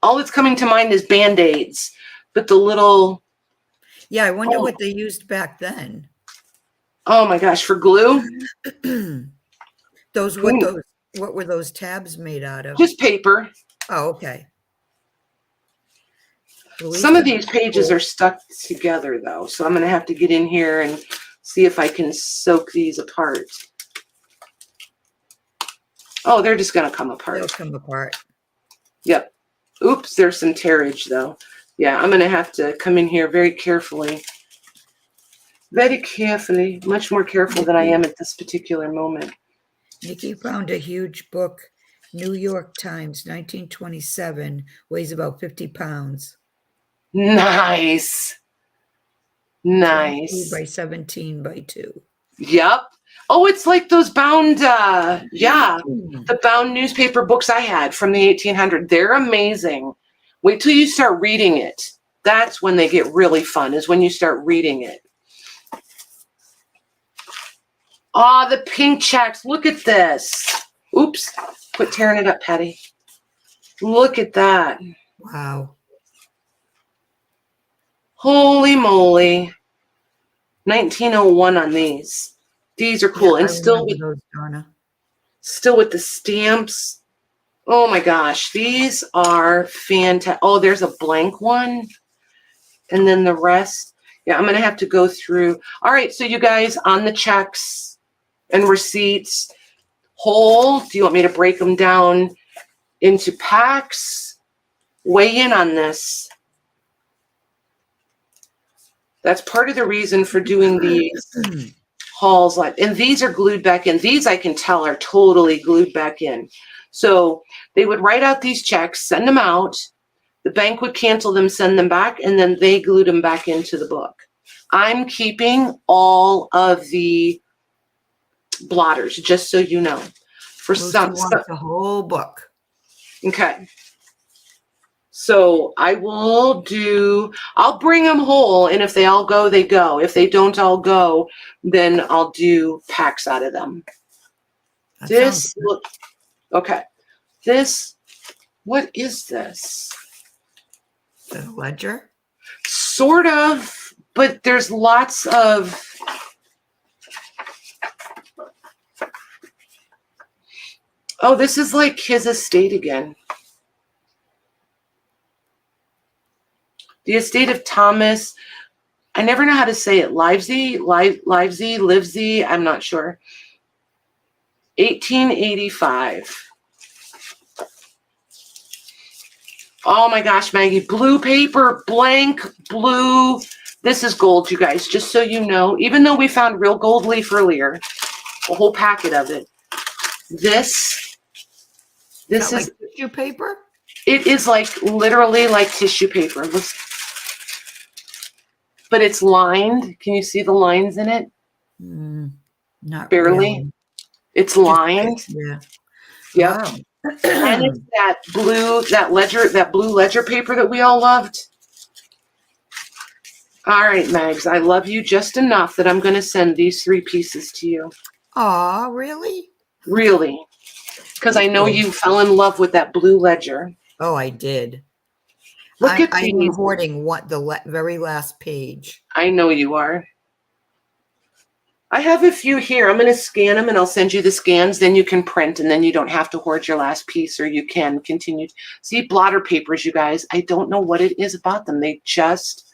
all that's coming to mind is Band-Aids, but the little. Yeah, I wonder what they used back then. Oh my gosh, for glue? What were those tabs made out of? Just paper. Oh, okay. Some of these pages are stuck together though, so I'm going to have to get in here and see if I can soak these apart. Oh, they're just going to come apart. They'll come apart. Yep. Oops, there's some tearage though. Yeah, I'm going to have to come in here very carefully. Very carefully. Much more careful than I am at this particular moment. Nikki found a huge book, New York Times, 1927, weighs about 50 pounds. Nice. Nice. 2 by 17 by 2. Yep. Oh, it's like those bound, the bound newspaper books I had from the 1800s. They're amazing. Wait till you start reading it. That's when they get really fun, is when you start reading it. Oh, the pink checks. Look at this. Oops. Quit tearing it up, Patty. Look at that. Wow. Holy moly. 1901 on these. These are cool. Yeah, and still with those, Donna. Still with the stamps. Oh my gosh. These are fantastic. Oh, there's a blank one. And then the rest. Yeah, I'm going to have to go through. All right. So you guys, on the checks and receipts, whole, do you want me to break them down into packs? Weigh in on this. That's part of the reason for doing these hauls. And these are glued back in. These I can tell are totally glued back in. So they would write out these checks, send them out. The bank would cancel them, send them back, and then they glued them back into the book. I'm keeping all of the blotters, just so you know. For some, the whole book. Okay. So I'll bring them whole, and if they all go, they go. If they don't all go, then I'll do packs out of them. Okay. What is this? The ledger? Sort of, but there's lots of. Oh, this is like his estate again. The estate of Thomas. I never know how to say it. Livesey, I'm not sure. 1885. Oh my gosh, Maggie. Blue paper, blank, blue. This is gold, you guys, just so you know. Even though we found real gold leaf earlier, a whole packet of it. This is like tissue paper? It is like literally like tissue paper. But it's lined. Can you see the lines in it? Not barely. Really. It's lined. Yeah. Yep. Wow. And it's that blue ledger paper that we all loved. All right, Mags, I love you just enough that I'm going to send these 3 pieces to you. Aw, really? Really. Because I know you fell in love with that blue ledger. Oh, I did. Look at I am these. hoarding the very last page. I know you are. I have a few here. I'm going to scan them and I'll send you the scans. Then you can print and then you don't have to hoard your last piece, or you can continue. See, blotter papers, you guys. I don't know what it is about them. I just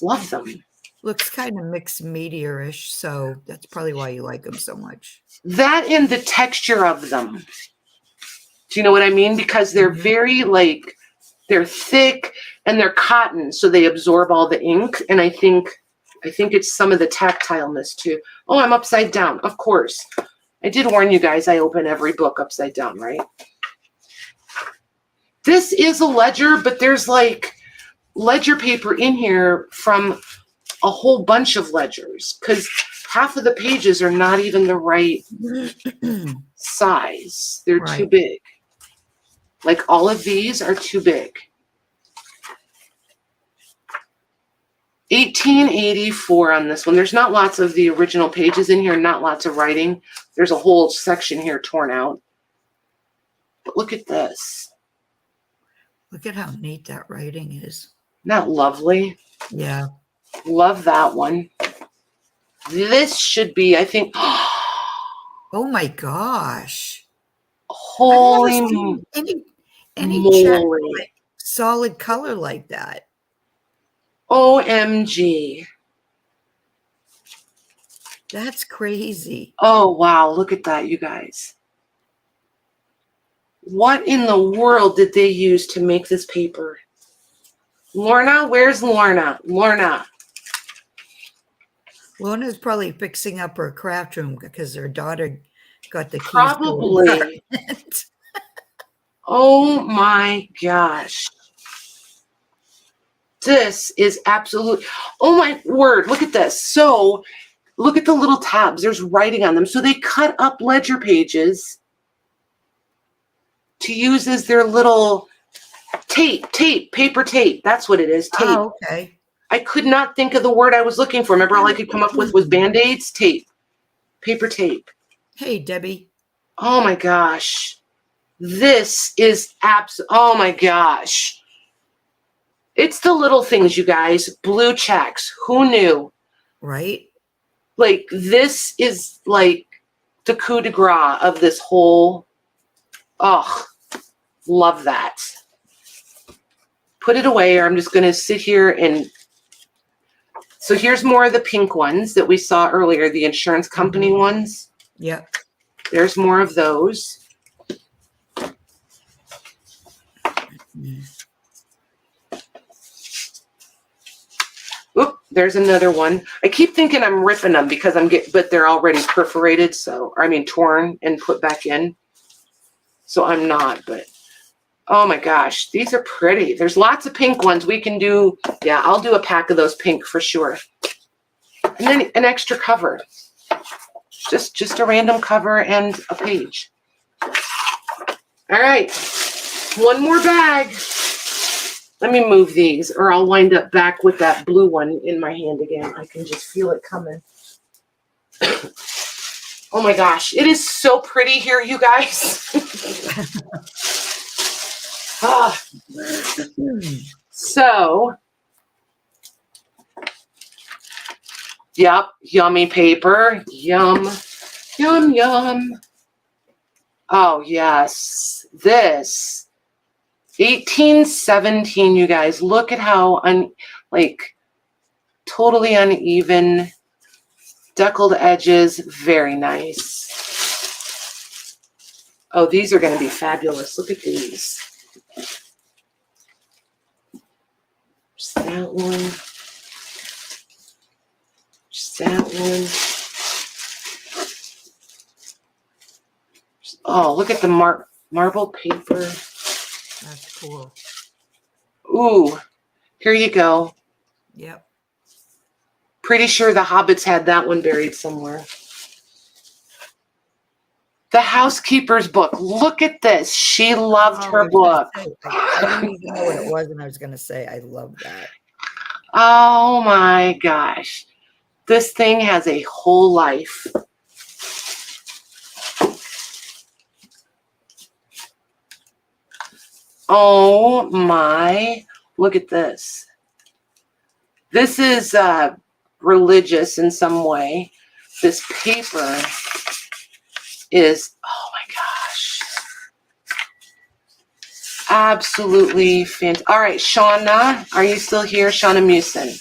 love them. Looks kind of mixed media-ish, so that's probably why you like them so much. That and the texture of them. Do you know what I mean? Because they're very they're thick and they're cotton, so they absorb all the ink. And I think it's some of the tactileness too. Oh, I'm upside down. Of course. I did warn you guys I open every book upside down, right? This is a ledger, but there's like ledger paper in here from a whole bunch of ledgers, because half of the pages are not even the right size. They're too big. Like all of these are too big. 1884 on this one. There's not lots of the original pages in here, not lots of writing. There's a whole section here torn out. But look at this. Look at how neat that writing is. Isn't that lovely? Yeah. Love that one. This should be, I think. Oh my gosh. Holy any check, like, solid color like that. OMG. That's crazy. Oh, wow. Look at that, you guys. What in the world did they use to make this paper? Lorna, where's Lorna? Lorna. Lorna's probably fixing up her craft room because her daughter got the keys. Probably. Oh my gosh. This is absolute. Oh my word. Look at this. So look at the little tabs. There's writing on them. So they cut up ledger pages to use as their little paper tape. That's what it is. Tape. Oh, okay. I could not think of the word I was looking for. Remember, all I could come up with was Band-Aids? Tape. Paper tape. Hey, Debbie. Oh my gosh. This is oh my gosh. It's the little things, you guys. Blue checks. Who knew? Right? Like, this is like the coup de grace of this whole. Oh, love that. Put it away, or I'm just going to sit here and. So here's more of the pink ones that we saw earlier, the insurance company ones. Yep. There's more of those. Oop, there's another one. I keep thinking I'm ripping them because but they're already perforated, torn and put back in. So I'm not, but oh my gosh, these are pretty. There's lots of pink ones we can do. Yeah, I'll do a pack of those pink for sure. And then an extra cover. Just a random cover and a page. All right, one more bag. Let me move these or I'll wind up back with that blue one in my hand again. I can just feel it coming. Oh my gosh, it is so pretty here, you guys. So, yep, yummy paper. Yum, yum, yum. Oh, yes. This 1817, you guys. Look at how totally uneven deckled edges. Very nice. Oh, these are going to be fabulous. Look at these. Just that one. Just that one. Oh, look at the marble paper. That's cool. Ooh, here you go. Yep. Pretty sure the Hobbits had that one buried somewhere. The Housekeeper's book. Look at this. She loved her book. I didn't even know what it was, and I was going to say, I love that. Oh my gosh. This thing has a whole life. Oh my, look at this. This is religious in some way. This paper is, oh my gosh, absolutely fantastic. All right, Shauna, are you still here? Shauna Musin.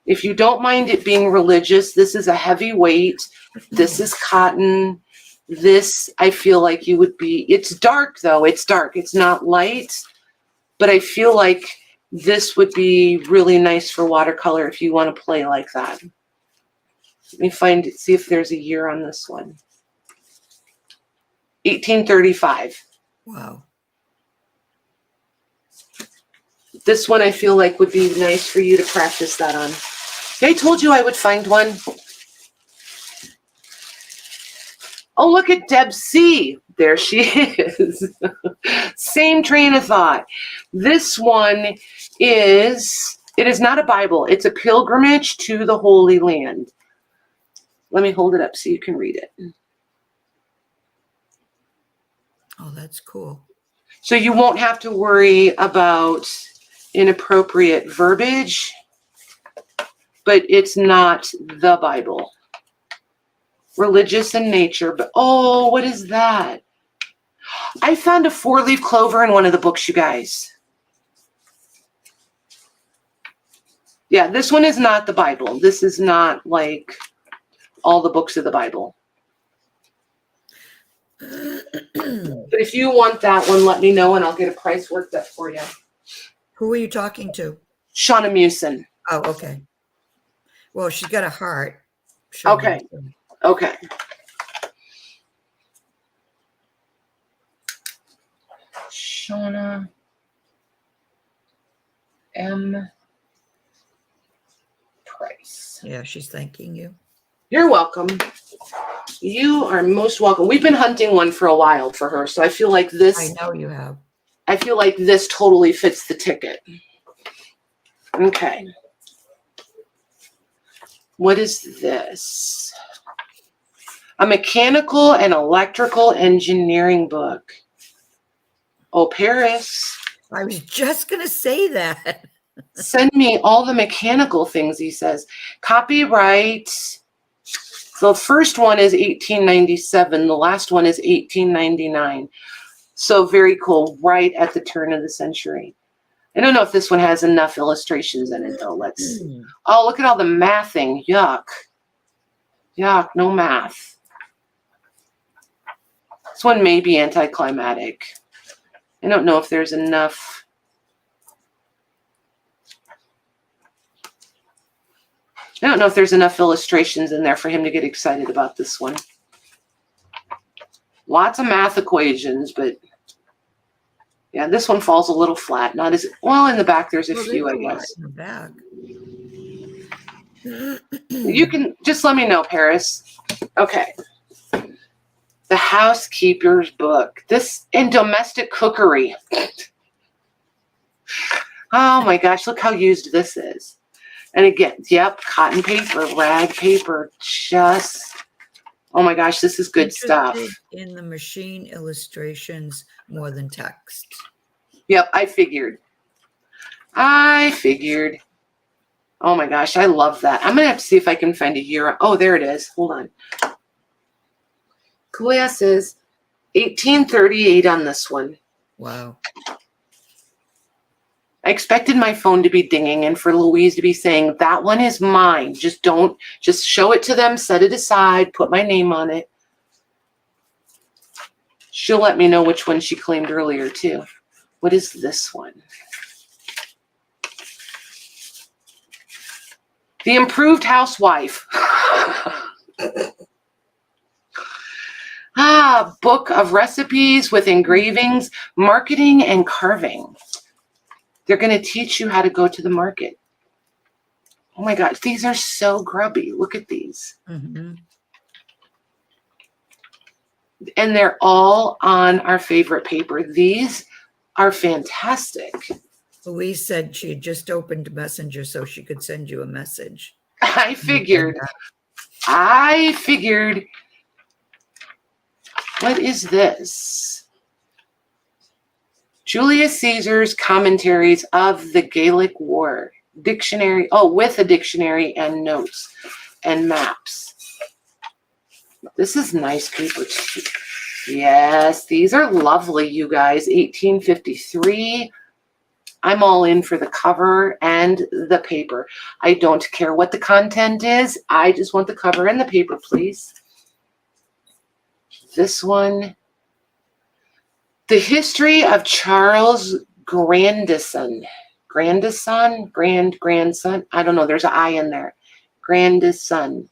If you don't mind it being religious, this is a heavy weight. This is cotton. This, I feel like you would be, it's dark though, it's dark. It's not light, but I feel like this would be really nice for watercolor if you want to play like that. Let me see if there's a year on this one. 1835. Wow. This one I feel like would be nice for you to practice that on. I told you I would find one. Oh, look at Deb C. There she is. Same train of thought. This one is, it is not a Bible. It's a pilgrimage to the Holy Land. Let me hold it up so you can read it. Oh, that's cool. So you won't have to worry about inappropriate verbiage, but it's not the Bible. Religious in nature, but oh, what is that? I found a 4-leaf clover in one of the books, you guys. Yeah, this one is not the Bible. This is not like all the books of the Bible. But if you want that one, let me know and I'll get a price worked up for you. Who are you talking to? Shauna Musin. Oh, okay. Well, she's got a heart. Okay. Okay. Shauna M. Price. Yeah, she's thanking you. You're welcome. You are most welcome. We've been hunting one for a while for her, so I feel like this. I know you have. I feel like this totally fits the ticket. Okay. What is this? A mechanical and electrical engineering book. Oh, Paris. I was just going to say that. Send me all the mechanical things, he says. Copyright. The first one is 1897. The last one is 1899. So very cool. Right at the turn of the century. I don't know if this one has enough illustrations in it, though. Let's see. Oh, look at all the mathing. Yuck. Yuck. No math. This one may be anticlimactic. I don't know if there's enough. I don't know if there's enough illustrations in there for him to get excited about this one. Lots of math equations, but yeah, this one falls a little flat. Not as well in the back. There's a few, I guess. In the back. You can just let me know, Paris. Okay. The Housekeeper's Book. This in domestic cookery. Oh my gosh, look how used this is. And again, yep, cotton paper, rag paper, just, oh my gosh, this is good stuff. In the machine illustrations more than text. Yep, I figured. Oh my gosh, I love that. I'm going to have to see if I can find a year. Oh, there it is. Hold on. Glasses, 1838 on this one. Wow. I expected my phone to be dinging and for Louise to be saying, that one is mine. Just show it to them, set it aside, put my name on it. She'll let me know which one she claimed earlier too. What is this one? The Improved Housewife. Book of recipes with engravings, marketing, and carving. They're going to teach you how to go to the market. Oh my gosh, these are so grubby. Look at these. Mm-hmm. And they're all on our favorite paper. These are fantastic. Louise said she had just opened Messenger so she could send you a message. I figured. I figured. What is this? Julius Caesar's Commentaries of the Gallic War. Dictionary. Oh, with a dictionary and notes and maps. This is nice paper too. Yes, these are lovely, you guys. 1853. I'm all in for the cover and the paper. I don't care what the content is. I just want the cover and the paper, please. This one. The History of Charles Grandison. Grandson? I don't know. There's an I in there. Grandison.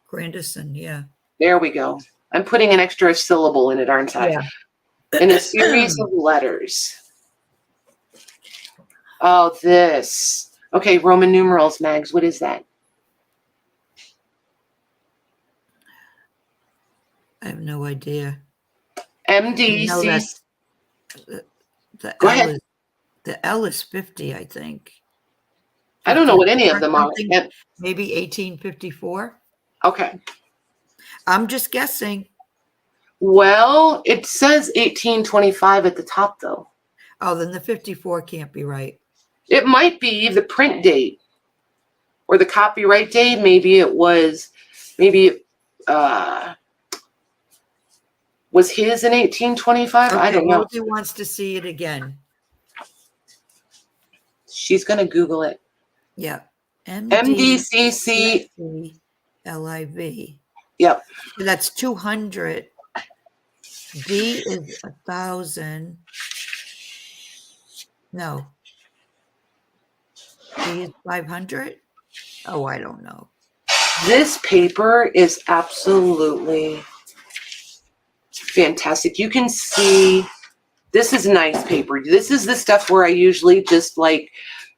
Grandison, yeah. There we go. I'm putting an extra syllable in it, aren't I? Yeah. In a series of letters. Oh, this. Okay, Roman numerals, Mags. What is that? I have no idea. MD. No, that's the Go L ahead. is the L is 50, I think. I don't know what any of them are. Maybe 1854. Okay. I'm just guessing. Well, it says 1825 at the top, though. Oh, then the 54 can't be right. It might be the print date or the copyright date. Maybe it was, was his in 1825? Okay, I don't know. Rosie wants to see it again. She's going to Google it. Yeah. MDCC. LIV. Yep. That's 200. D is 1,000. No. D is 500. Oh, I don't know. This paper is absolutely fantastic. You can see this is nice paper. This is the stuff where I usually just like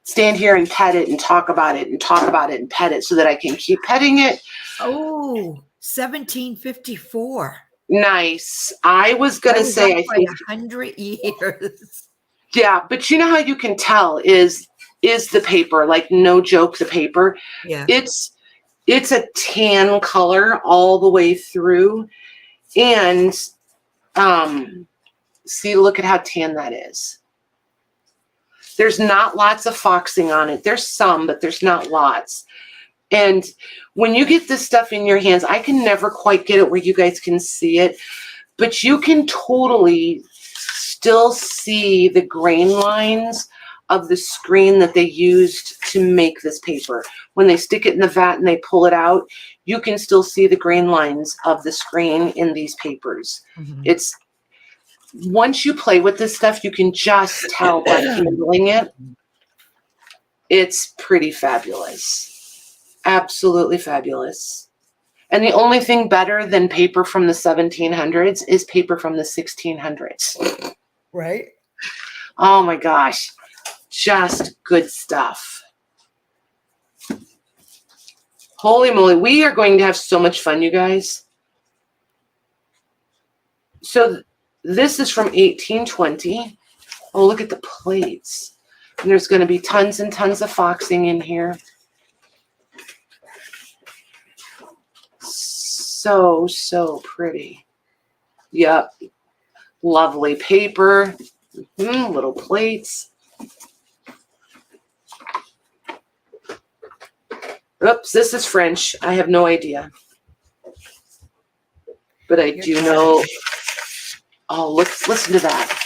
stand here and pet it and talk about it and talk about it and pet it so that I can keep petting it. Oh, 1754. Nice. I was going to say, I think 100 years. Yeah, but you know how you can tell is the paper, like no joke, the paper. Yeah. It's a tan color all the way through. And see, look at how tan that is. There's not lots of foxing on it. There's some, but there's not lots. And when you get this stuff in your hands, I can never quite get it where you guys can see it, but you can totally still see the grain lines of the screen that they used to make this paper. When they stick it in the vat and they pull it out, you can still see the grain lines of the screen in these papers. Mm-hmm. It's once you play with this stuff, you can just tell by handling it. It's pretty fabulous. Absolutely fabulous. And the only thing better than paper from the 1700s is paper from the 1600s. Right? Oh my gosh. Just good stuff. Holy moly. We are going to have so much fun, you guys. So this is from 1820. Oh, look at the plates. And there's going to be tons and tons of foxing in here. So pretty. Yep. Lovely paper. Little plates. Oops, this is French. I have no idea. But I do know. Oh, listen to that.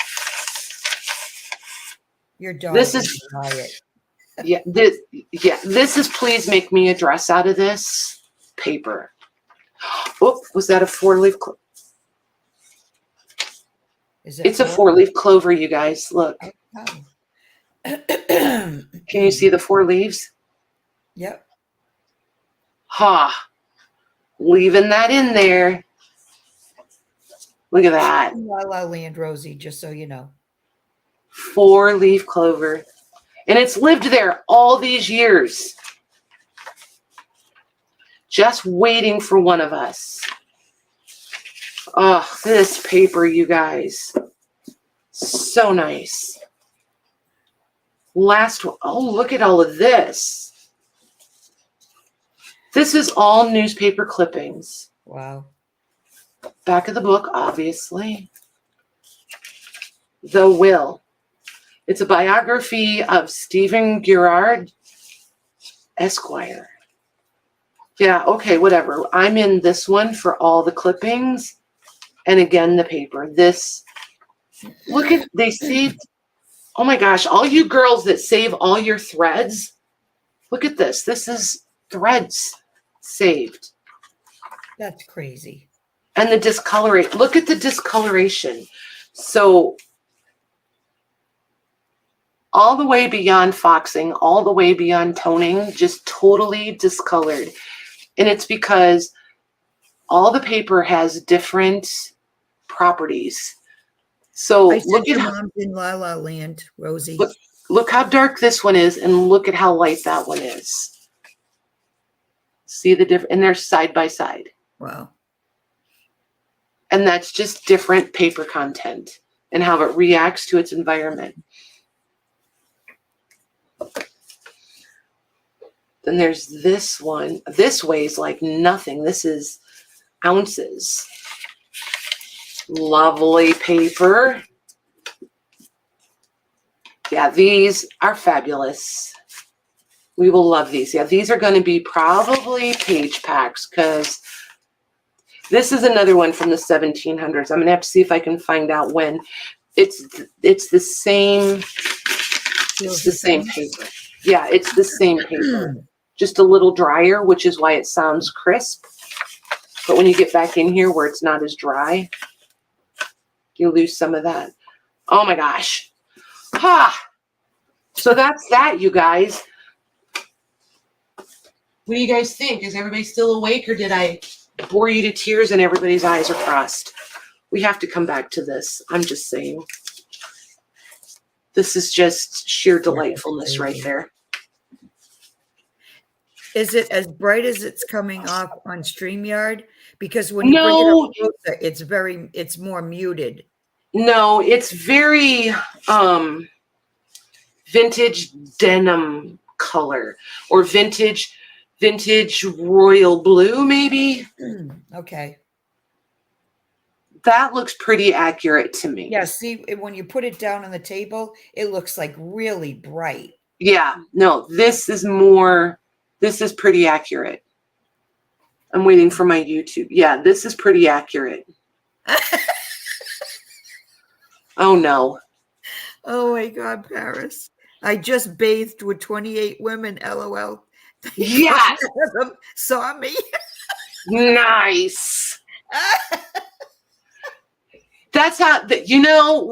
Your dog This is riot. This is please make me a dress out of this paper. Oh, was that a 4-leaf? It's a 4-leaf clover, you guys. Look. Oh. Can you see the 4 leaves? Yep. Ha. Leaving that in there. Look at that. La La Land, Rosie, just so you know. 4-leaf clover. And it's lived there all these years. Just waiting for one of us. Oh, this paper, you guys. So nice. Last one. Oh, look at all of this. This is all newspaper clippings. Wow. Back of the book, obviously. The Will. It's a biography of Stephen Girard, Esquire. Yeah, okay, whatever. I'm in this one for all the clippings. And again, the paper. This, look at, they saved, oh my gosh, all you girls that save all your threads, look at this. This is threads saved. That's crazy. And the discoloration, look at the discoloration. So all the way beyond foxing, all the way beyond toning, just totally discolored. And it's because all the paper has different properties. So I said look your at mom's in La La Land, Rosie. look how dark this one is, and look at how light that one is. See the difference? And they're side by side. Wow. And that's just different paper content and how it reacts to its environment. Then there's this one. This weighs like nothing. This is ounces. Lovely paper. Yeah, these are fabulous. We will love these. Yeah, these are going to be probably page packs because this is another one from the 1700s. I'm going to have to see if I can find out when. It's the same. It's the same paper. Yeah, it's the same paper. Just a little drier, which is why it sounds crisp. But when you get back in here where it's not as dry, you lose some of that. Oh my gosh. Ha! So that's that, you guys. What do you guys think? Is everybody still awake, or did I bore you to tears and everybody's eyes are crossed? We have to come back to this. I'm just saying. This is just sheer delightfulness right there. Is it as bright as it's coming off on StreamYard? Because when you bring it up closer, it's more muted. No, it's very vintage denim color, or vintage royal blue, maybe. Okay. That looks pretty accurate to me. Yeah, see, when you put it down on the table, it looks like really bright. Yeah, no, this is pretty accurate. I'm waiting for my YouTube. Yeah, this is pretty accurate. Oh no. Oh my God, Paris. I just bathed with 28 women, LOL. Yes. Saw me. Nice. That's how,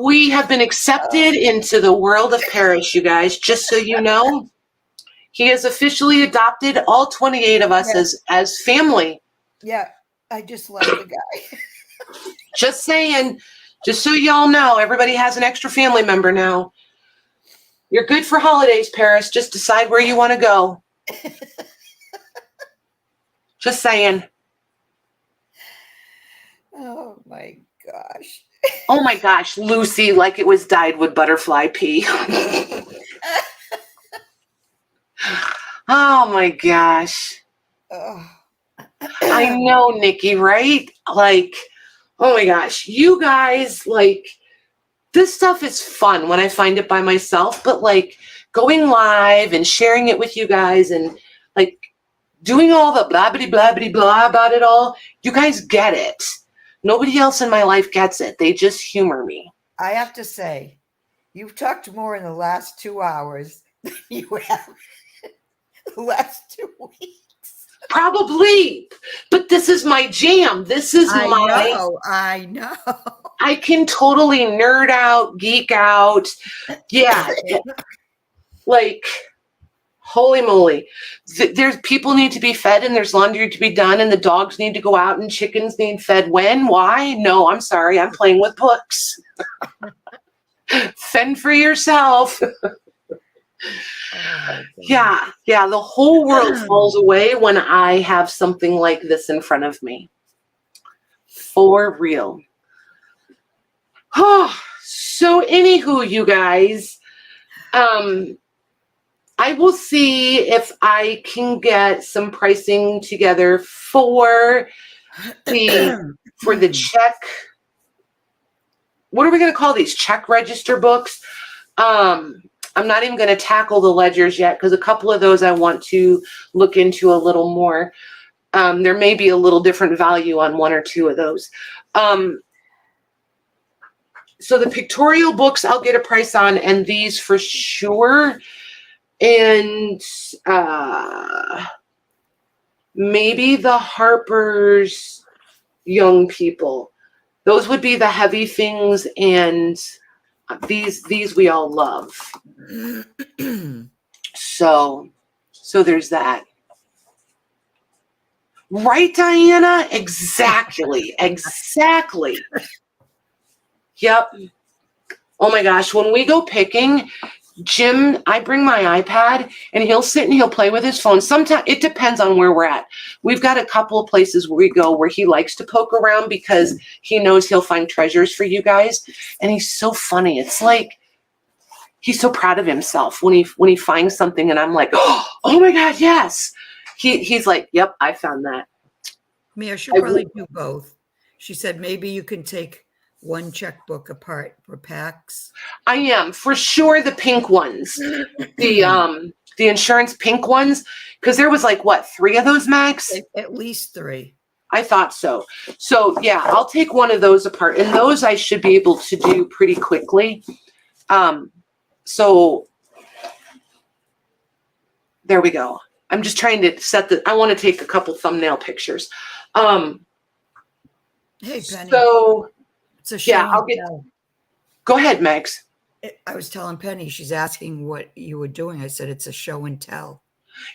we have been accepted into the world of Paris, you guys, just so you know. He has officially adopted all 28 of us as family. Yeah, I just love the guy. Just saying, just so y'all know, everybody has an extra family member now. You're good for holidays, Paris. Just decide where you want to go. Just saying. Oh my gosh. Oh my gosh, Lucy, like it was dyed with butterfly pea. Oh my gosh. Oh. I know, Nikki, right? Like, oh my gosh, you guys, like, this stuff is fun when I find it by myself, but like going live and sharing it with you guys and like doing all the blah blah blah blah blah about it all, you guys get it. Nobody else in my life gets it. They just humor me. I have to say, you've talked more in the last 2 hours than you have the last 2 weeks. Probably, but this is my jam. This is I know. I can totally nerd out, geek out. Yeah. Like, holy moly. There's people need to be fed, and there's laundry to be done, and the dogs need to go out, and chickens need fed. When? Why? No, I'm sorry. I'm playing with books. Fend for yourself. Yeah, the whole world falls away when I have something like this in front of me. For real. Oh, so anywho, you guys, I will see if I can get some pricing together for the check. What are we going to call these? Check register books. I'm not even going to tackle the ledgers yet because a couple of those I want to look into a little more. There may be a little different value on one or two of those. So the pictorial books I'll get a price on, and these for sure. And maybe the Harper's young people. Those would be the heavy things, and these we all love. So there's that. Right, Diana? Exactly. Yep. Oh my gosh, when we go picking, Jim, I bring my iPad and he'll sit and he'll play with his phone. Sometimes it depends on where we're at. We've got a couple of places where we go where he likes to poke around because he knows he'll find treasures for you guys. And he's so funny. It's like he's so proud of himself when he finds something and I'm like, oh my God, yes. He's like, yep, I found that. Mia should probably do both. She said maybe you can take one checkbook apart for packs. I am for sure the pink ones, the insurance pink ones, because there was like what, 3 of those, Max? At least 3. I thought so. So yeah, I'll take one of those apart, and those I should be able to do pretty quickly. So there we go. I'm just trying to set I want to take a couple thumbnail pictures. Hey, Penny. So it's a show. Yeah, go ahead, Megs. I was telling Penny, she's asking what you were doing. I said, it's a show and tell.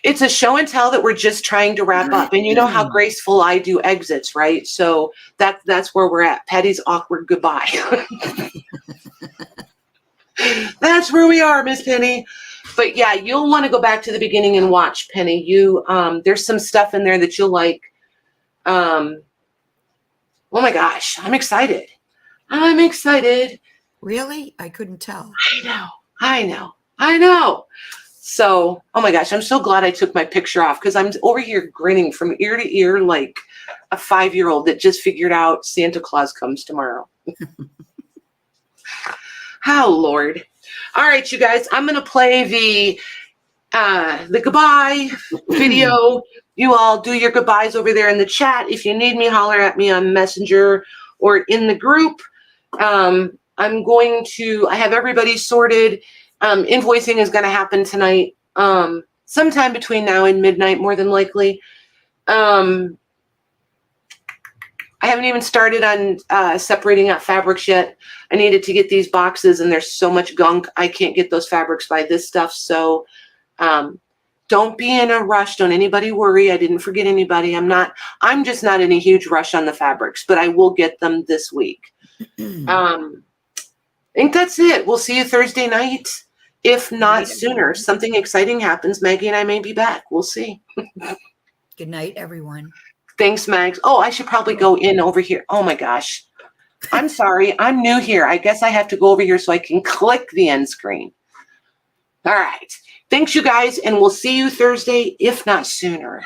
It's a show and tell that we're just trying to wrap up. And you know how graceful I do exits, right? So that's where we're at. Patty's awkward goodbye. That's where we are, Miss Penny. But yeah, you'll want to go back to the beginning and watch, Penny. There's some stuff in there that you'll like. Oh my gosh, I'm excited. Really? I couldn't tell. I know. So, oh my gosh, I'm so glad I took my picture off because I'm over here grinning from ear to ear like a 5-year-old that just figured out Santa Claus comes tomorrow. Oh, Lord. All right, you guys, I'm going to play the goodbye video. You all do your goodbyes over there in the chat. If you need me, holler at me on Messenger or in the group. I have everybody sorted. Invoicing is going to happen tonight, sometime between now and midnight, more than likely. I haven't even started on separating out fabrics yet. I needed to get these boxes, and there's so much gunk. I can't get those fabrics by this stuff. So don't be in a rush. Don't anybody worry. I didn't forget anybody. I'm just not in a huge rush on the fabrics, but I will get them this week. I think that's it. We'll see you Thursday night. If not sooner, something exciting happens, Maggie and I may be back. We'll see. Good night, everyone. Thanks, Mags. Oh, I should probably go in over here. Oh my gosh. I'm sorry. I'm new here. I guess I have to go over here so I can click the end screen. All right. Thanks, you guys, and we'll see you Thursday, if not sooner.